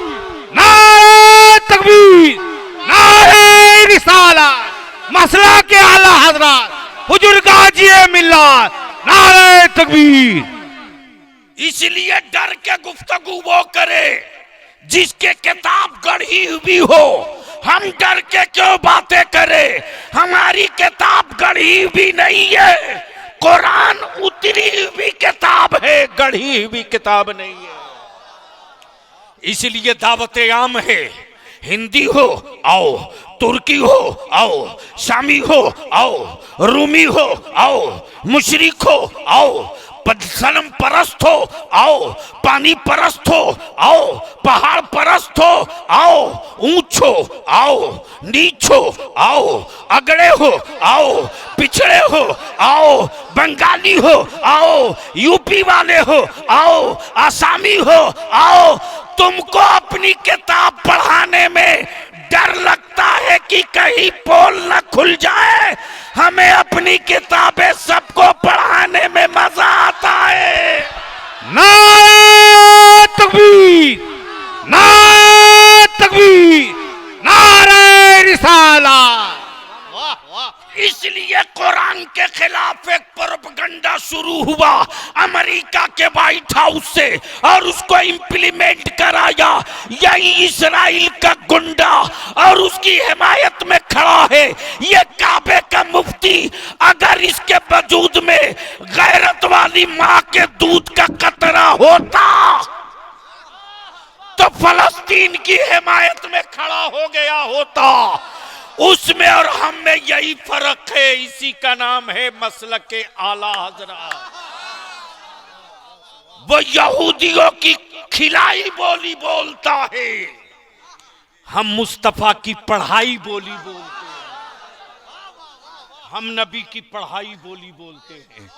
नारे तकबीर, नारे रिसालत, मसला के आला हजरत हुजूर गाजी मिल्लत, नारे तकबीर। इसलिए डर के गुफ्तगू वो करे जिसके किताब गढ़ी हुई हो। हम डर के क्यों बातें करें, हमारी किताब गढ़ी हुई नहीं है। कुरान उतरी हुई किताब है, गढ़ी हुई किताब नहीं है। इसलिए दावत आम है, हिंदी हो आओ, तुर्की हो आओ, शामी हो आओ, रूमी हो आओ, मुशरिक हो आओ, सनम परस्त हो आओ, पानी परस्त हो आओ, पहाड़ परस्त हो आओ, ऊंच हो आओ, नीच हो आओ, अगड़े हो आओ, पिछड़े हो आओ, बंगाली हो आओ, यूपी वाले हो आओ, आसामी हो आओ। तुमको अपनी किताब पढ़ाने में डर लगता है कि कहीं पोल न खुल जाए, हमें अपनी किताबें सबको पढ़ाने में मजा आता है। नारे तकबीर, नारे तकबीर, नारे रिसालत। इसलिए कुरान के खिलाफ एक प्रोपगंडा शुरू हुआ अमेरिका के व्हाइट हाउस से और उसको इम्प्लीमेंट कराया यही इस्राइल का गुंडा और उसकी हिमायत में खड़ा है ये काबे का मुफ्ती। अगर इसके वजूद में गैरत वाली माँ के दूध का कतरा होता तो फलस्तीन की हिमायत में खड़ा हो गया होता। उसमें और हम में यही फर्क है, इसी का नाम है मसलक के आला हजरत। वो यहूदियों की खिलाई बोली बोलता है, हम मुस्तफा की पढ़ाई बोली बोलते हैं, हम नबी की पढ़ाई बोली बोलते हैं।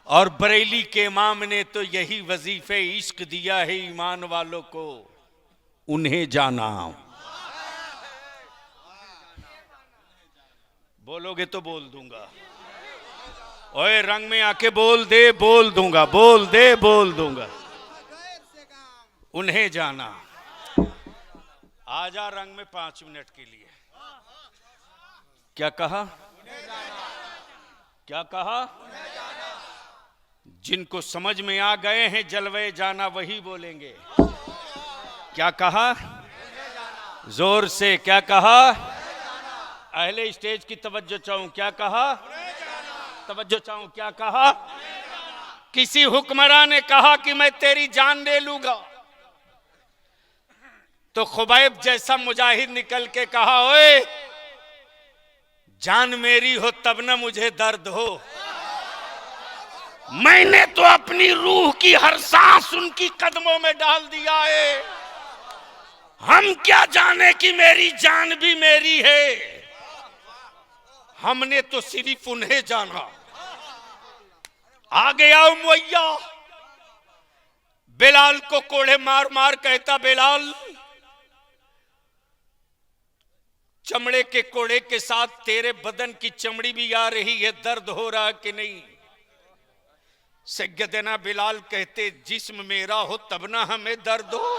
और बरेली के इमाम ने तो यही वजीफे इश्क दिया है ईमान वालों को, उन्हें जाना। बोलोगे तो बोल दूंगा, ओए रंग में आके बोल दे, बोल दूंगा, बोल दे, बोल दूंगा। उन्हें जाना। आजा रंग में 5 मिनट के लिए। क्या कहा? क्या कहा? जिनको समझ में आ गए हैं जलवे जाना वही बोलेंगे। क्या कहा? जोर से क्या कहा? अहले स्टेज की तवज्जो चाहूं। क्या कहा? तवज्जो चाहूं। क्या कहा? किसी हुक्मरान ने कहा कि मैं तेरी जान ले लूंगा, तो खुबैब जैसा मुजाहिद निकल के कहा, ओए जान मेरी हो तब ना मुझे दर्द हो। मैंने तो अपनी रूह की हर सांस उनकी कदमों में डाल दिया है, हम क्या जाने कि मेरी जान भी मेरी है। हमने तो सिर्फ उन्हें जाना। आ गया उमैया, बिलाल को कोड़े मार मार कहता, बिलाल चमड़े के कोड़े के साथ तेरे बदन की चमड़ी भी आ रही है, दर्द हो रहा कि नहीं? सैयदना बिलाल कहते, जिस्म मेरा हो तब ना हमें दर्द हो।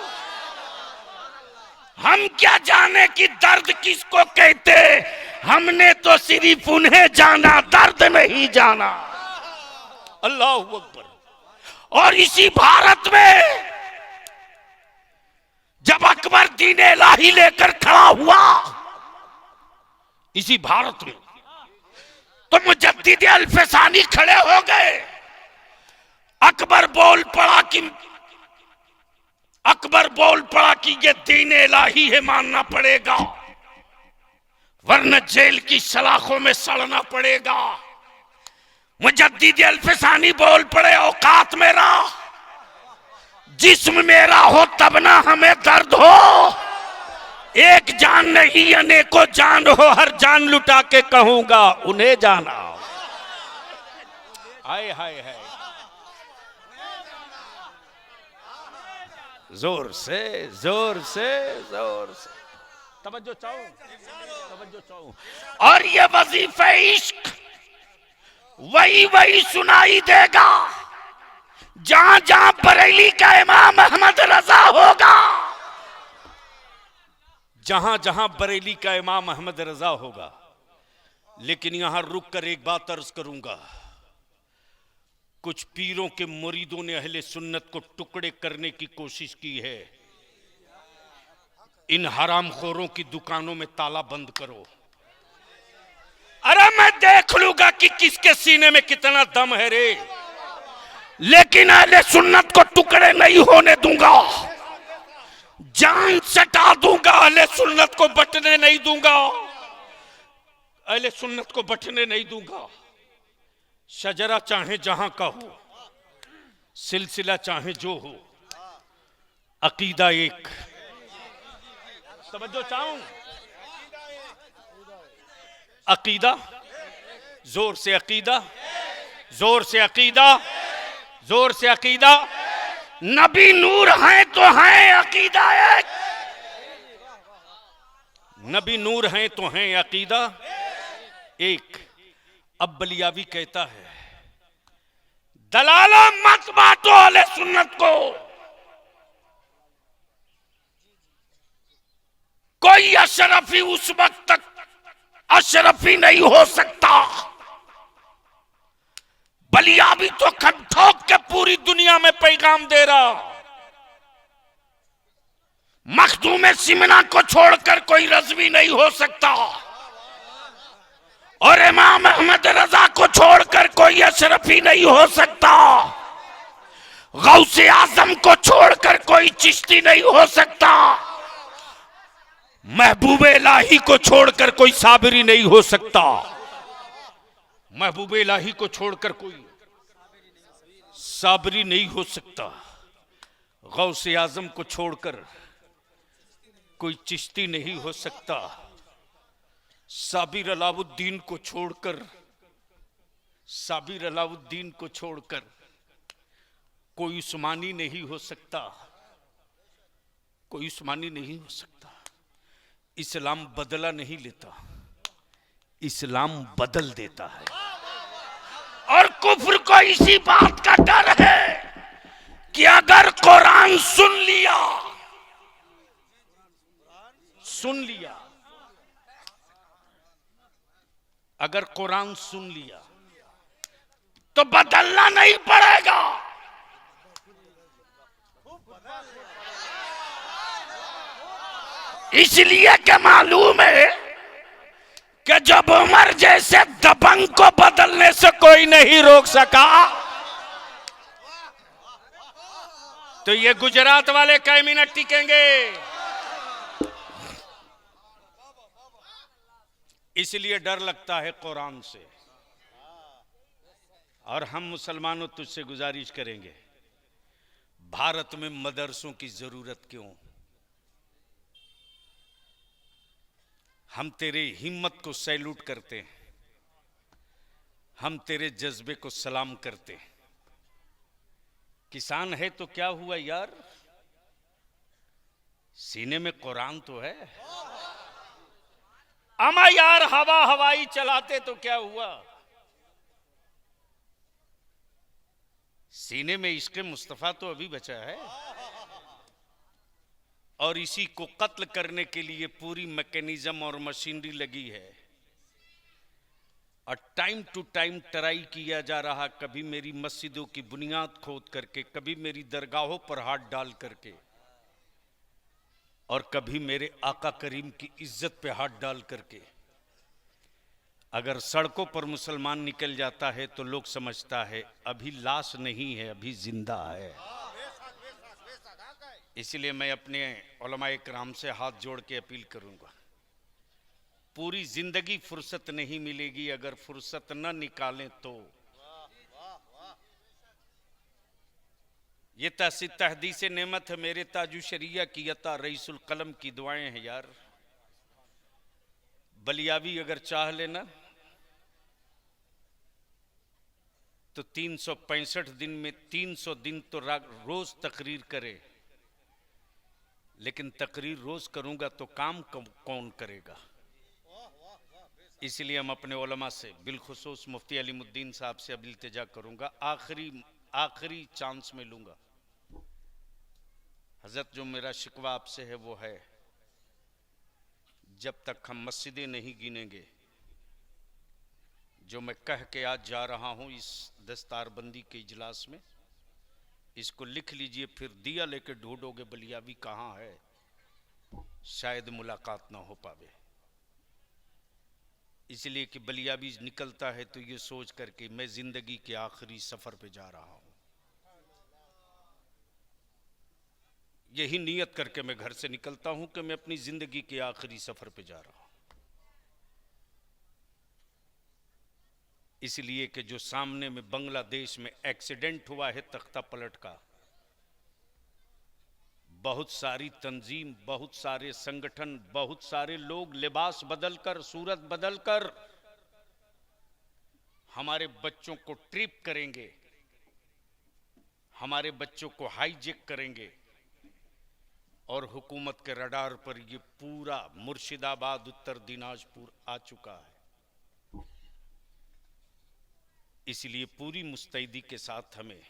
हम क्या जाने कि दर्द किसको कहते, हमने तो सिर्फ उन्हें जाना, दर्द नहीं जाना। अल्लाह अकबर। और इसी भारत में जब अकबर दीन इलाही लेकर खड़ा हुआ, इसी भारत में, तो मुजद्दिद अल्फसानी खड़े हो गए। अकबर बोल पड़ा कि ये दीन इलाही है, मानना पड़ेगा, वरना जेल की सलाखों में सड़ना पड़ेगा। मुजद्दिद अल्फसानी बोल पड़े, औकात मेरा, जिस्म मेरा हो तब ना हमें दर्द हो। एक जान नहीं अनेकों जान हो, हर जान लुटा के कहूंगा उन्हें जाना। हाय हाय हाय, जोर से जोर से जोर से तवज्जो चाहूं, तवज्जो चाहूं। और ये वजीफे इश्क वही वही सुनाई देगा जहां जहां बरेली का इमाम अहमद रजा होगा, जहां जहां बरेली का इमाम अहमद रजा होगा। लेकिन यहां रुक कर एक बात अर्ज करूंगा, कुछ पीरों के मुरीदों ने अहले सुन्नत को टुकड़े करने की कोशिश की है। इन हरामखोरों की दुकानों में ताला बंद करो। अरे मैं देख लूंगा कि किसके सीने में कितना दम है रे, लेकिन अहले सुन्नत को टुकड़े नहीं होने दूंगा, जान सटा दूंगा। अहले सुन्नत को बटने नहीं दूंगा, अहले सुन्नत को बटने नहीं दूंगा। शजरा चाहे जहां का हो, सिलसिला चाहे जो हो, अकीदा एक। तवज्जो चाहूं, अकीदा, जोर से अकीदा, जोर से अकीदा, जोर से अकीदा। नबी नूर हैं तो हैं अकीदा एक, नबी नूर हैं तो हैं अकीदा एक। अब बलियावी कहता है, दलालो मत बांटो अहले सुन्नत को, कोई अशरफी उस वक्त तक अशरफी नहीं हो सकता। बलियावी तो खम ठोक के पूरी दुनिया में पैगाम दे रहा, मखदूम सिमना को छोड़कर कोई रज़वी नहीं हो सकता, और इमाम अहमद रजा को छोड़कर कोई अशरफी नहीं हो सकता, गौसे आजम को छोड़कर कोई चिश्ती नहीं हो सकता, महबूबे इलाही को छोड़कर कोई साबरी नहीं हो सकता। महबूबे इलाही को छोड़कर कोई साबरी नहीं हो सकता। गौसे आजम को छोड़कर कोई चिश्ती नहीं हो सकता। साबिर अलाउद्दीन को छोड़कर कोई उस्मानी नहीं हो सकता। कोई उस्मानी नहीं हो सकता। इस्लाम बदला नहीं लेता, इस्लाम बदल देता है। और कुफ्र को इसी बात का डर है कि अगर कुरान सुन लिया अगर कुरान सुन लिया तो बदलना नहीं पड़ेगा। इसलिए कि मालूम है कि जब उमर जैसे दबंग को बदलने से कोई नहीं रोक सका, तो ये गुजरात वाले कई मिनट टिकेंगे। इसलिए डर लगता है कुरान से। और हम मुसलमानों तुझसे गुजारिश करेंगे, भारत में मदरसों की जरूरत क्यों? हम तेरे हिम्मत को सैल्यूट करते हैं, हम तेरे जज्बे को सलाम करते हैं। किसान है तो क्या हुआ यार, सीने में कुरान तो है। अमा यार हवाई चलाते तो क्या हुआ, सीने में इश्क़ मुस्तफा तो अभी बचा है। और इसी को कत्ल करने के लिए पूरी मैकेनिज्म और मशीनरी लगी है। और टाइम टू टाइम ट्राई किया जा रहा, कभी मेरी मस्जिदों की बुनियाद खोद करके, कभी मेरी दरगाहों पर हाथ डाल करके, और कभी मेरे आका करीम की इज्जत पे हाथ डाल करके। अगर सड़कों पर मुसलमान निकल जाता है तो लोग समझता है अभी लाश नहीं है, अभी जिंदा है। इसलिए मैं अपने उलमाए किराम से हाथ जोड़ के अपील करूंगा, पूरी जिंदगी फुर्सत नहीं मिलेगी, अगर फुर्सत न निकालें तो। ये तहदीस नेमत है मेरे ताजु शरिया की अता, रईसुल कलम की दुआएं हैं यार। बलियावी अगर चाह लेना तो 365 दिन में 300 दिन तो रोज तकरीर करे, लेकिन तकरीर रोज करूंगा तो काम कौन करेगा? इसलिए हम अपने उलमा से, बिलखुसूस मुफ्ती अलीमुद्दीन साहब से अब इल्तिजा करूंगा, आखिरी चांस में लूंगा। हजरत, जो मेरा शिकवा आपसे है वो है, जब तक हम मस्जिदें नहीं गिनेंगे, जो मैं कह के आज जा रहा हूं इस दस्तारबंदी के इजलास में, इसको लिख लीजिए, फिर दिया लेके ढूंढोगे बलियावी कहाँ है, शायद मुलाकात ना हो पावे। इसलिए कि बलियावी निकलता है तो ये सोच करके मैं जिंदगी के आखिरी सफर पे जा रहा हूं, यही नियत करके मैं घर से निकलता हूं कि मैं अपनी जिंदगी के आखिरी सफर पे जा रहा हूं। इसलिए कि जो सामने में बांग्लादेश में एक्सीडेंट हुआ है तख्ता पलट का, बहुत सारी तंजीम, बहुत सारे संगठन, बहुत सारे लोग लिबास बदलकर, सूरत बदलकर हमारे बच्चों को ट्रिप करेंगे, हमारे बच्चों को हाईजेक करेंगे। और हुकूमत के रडार पर ये पूरा मुर्शिदाबाद, उत्तर दिनाजपुर आ चुका है। इसलिए पूरी मुस्तैदी के साथ हमें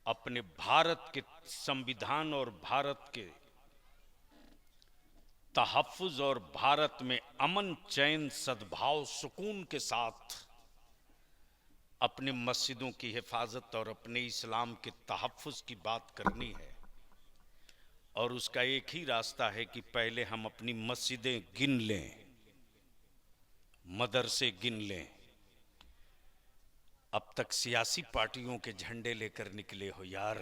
अपने भारत के संविधान और भारत के तहफ्फुज और भारत में अमन, चैन, सद्भाव, सुकून के साथ अपने मस्जिदों की हिफाजत और अपने इस्लाम के तहफ्फुज की बात करनी है। और उसका एक ही रास्ता है कि पहले हम अपनी मस्जिदें गिन लें, मदरसे गिन लें। अब तक सियासी पार्टियों के झंडे लेकर निकले हो यार।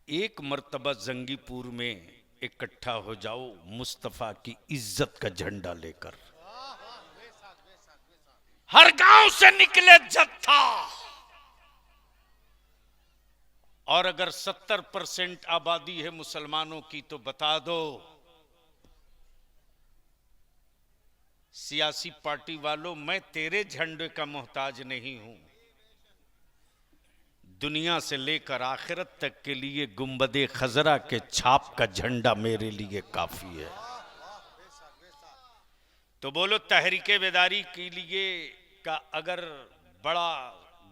एक मर्तबा जंगीपुर में इकट्ठा हो जाओ मुस्तफा की इज्जत का झंडा लेकर। हर गांव से निकले जत्था, और अगर 70% आबादी है मुसलमानों की तो बता दो, सियासी पार्टी वालों, मैं तेरे झंडे का मोहताज नहीं हूं। दुनिया से लेकर आखिरत तक के लिए गुंबदे खजरा के छाप का झंडा मेरे लिए काफी है। तो बोलो, तहरीके बेदारी के लिए का अगर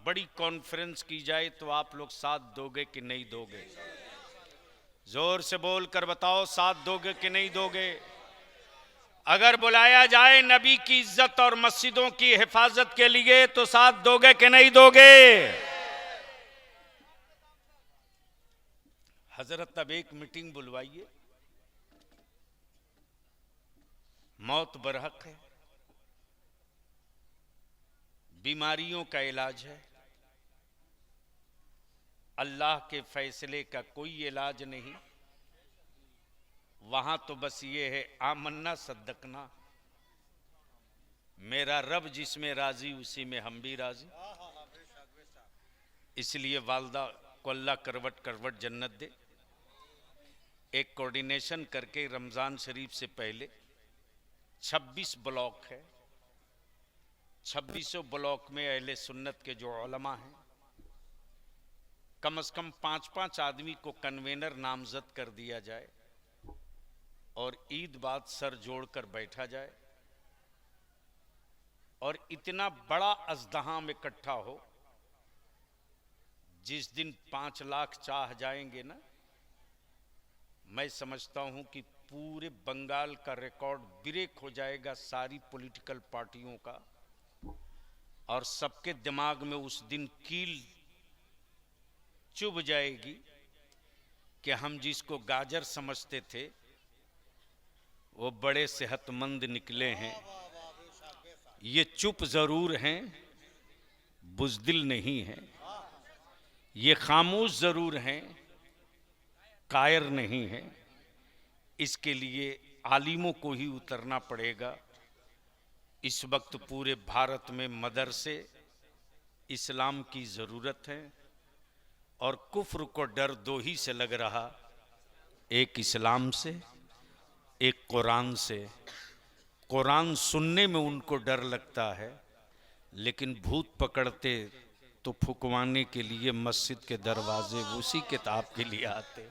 बड़ी कॉन्फ्रेंस की जाए तो आप लोग साथ दोगे कि नहीं दोगे? जोर से बोल कर बताओ, साथ दोगे कि नहीं दोगे? अगर बुलाया जाए नबी की इज्जत और मस्जिदों की हिफाजत के लिए तो साथ दोगे कि नहीं दोगे? हजरत अब एक मीटिंग बुलवाइए, मौत बरहक है, बीमारियों का इलाज है, अल्लाह के फैसले का कोई इलाज नहीं। वहां तो बस ये है आमन्ना सद्दकना, मेरा रब जिसमें राजी उसी में हम भी राजी। इसलिए वालदा को अल्लाह करवट करवट जन्नत दे। एक कोऑर्डिनेशन करके रमजान शरीफ से पहले 26 ब्लॉक है, 26 ब्लॉक में अहले सुन्नत के जो उलमा हैं, कम से कम 5-5 आदमी को कन्वेनर नामजद कर दिया जाए और ईद बाद सर जोड़कर बैठा जाए और इतना बड़ा अजदहाम इकट्ठा हो, जिस दिन 5 लाख चाह जाएंगे ना, मैं समझता हूं कि पूरे बंगाल का रिकॉर्ड ब्रेक हो जाएगा सारी पॉलिटिकल पार्टियों का, और सबके दिमाग में उस दिन कील चुभ जाएगी कि हम जिसको गाजर समझते थे वो बड़े सेहतमंद निकले हैं। ये चुप जरूर हैं, बुज़दिल नहीं हैं। ये खामोश जरूर हैं, कायर नहीं है। इसके लिए आलिमों को ही उतरना पड़ेगा। इस वक्त पूरे भारत में मदरसे इस्लाम की ज़रूरत है, और कुफ्र को डर दो ही से लग रहा, एक इस्लाम से, एक कुरान से। कुरान सुनने में उनको डर लगता है, लेकिन भूत पकड़ते तो फुकवाने के लिए मस्जिद के दरवाजे उसी किताब के लिए आते।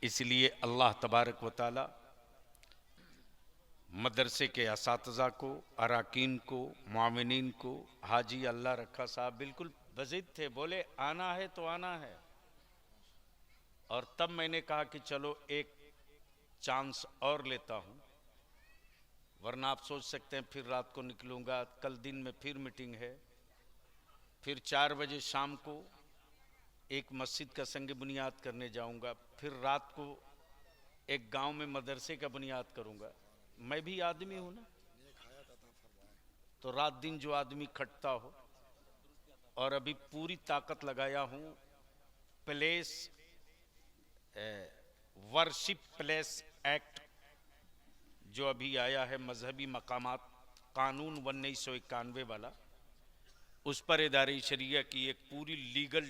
इसलिए अल्लाह तबारक व तआला मदरसे के असातिज़ा को, अराकीन को, मुआविनीन को, हाजी अल्लाह रखा साहब बिल्कुल बज़िद थे, बोले आना है तो आना है। और तब मैंने कहा कि चलो एक चांस और लेता हूं, वरना आप सोच सकते हैं फिर रात को निकलूंगा, कल दिन में फिर मीटिंग है, फिर 4 बजे शाम को एक मस्जिद का संग बुनियाद करने जाऊंगा, फिर रात को एक गांव में मदरसे का बुनियाद करूंगा। मैं भी आदमी हूं ना, तो रात दिन जो आदमी खटता हो। और अभी पूरी ताकत लगाया हूं प्लेस वर्शिप प्लेस एक्ट जो अभी आया है, मजहबी मकामात कानून 1991 वाला, उस पर इदारे शरिया की एक पूरी लीगल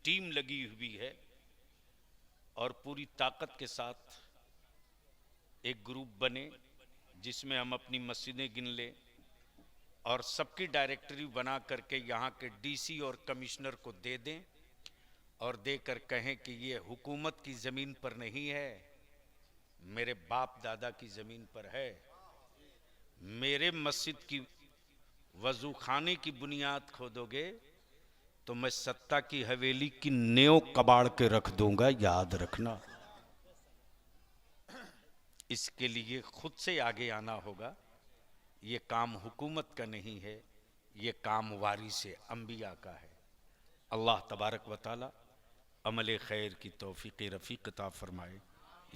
टीम लगी हुई है, और पूरी ताकत के साथ एक ग्रुप बने जिसमें हम अपनी मस्जिदें गिन लें और सबकी डायरेक्टरी बना करके यहाँ के डीसी और कमिश्नर को दे दें, और देकर कहें कि ये हुकूमत की ज़मीन पर नहीं है, मेरे बाप दादा की ज़मीन पर है। मेरे मस्जिद की वज़ू खाने की बुनियाद खोदोगे तो मैं सत्ता की हवेली की नेव कबाड़ के रख दूंगा, याद रखना। इसके लिए खुद से आगे आना होगा। ये काम हुकूमत का नहीं है, ये काम वारिसे अंबिया का है। अल्लाह तबारक व तआला अमल खैर की तौफीक रफ़ीक अता फरमाए।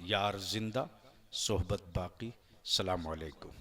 यार जिंदा, सोहबत बाकी। सलाम अलैकुम।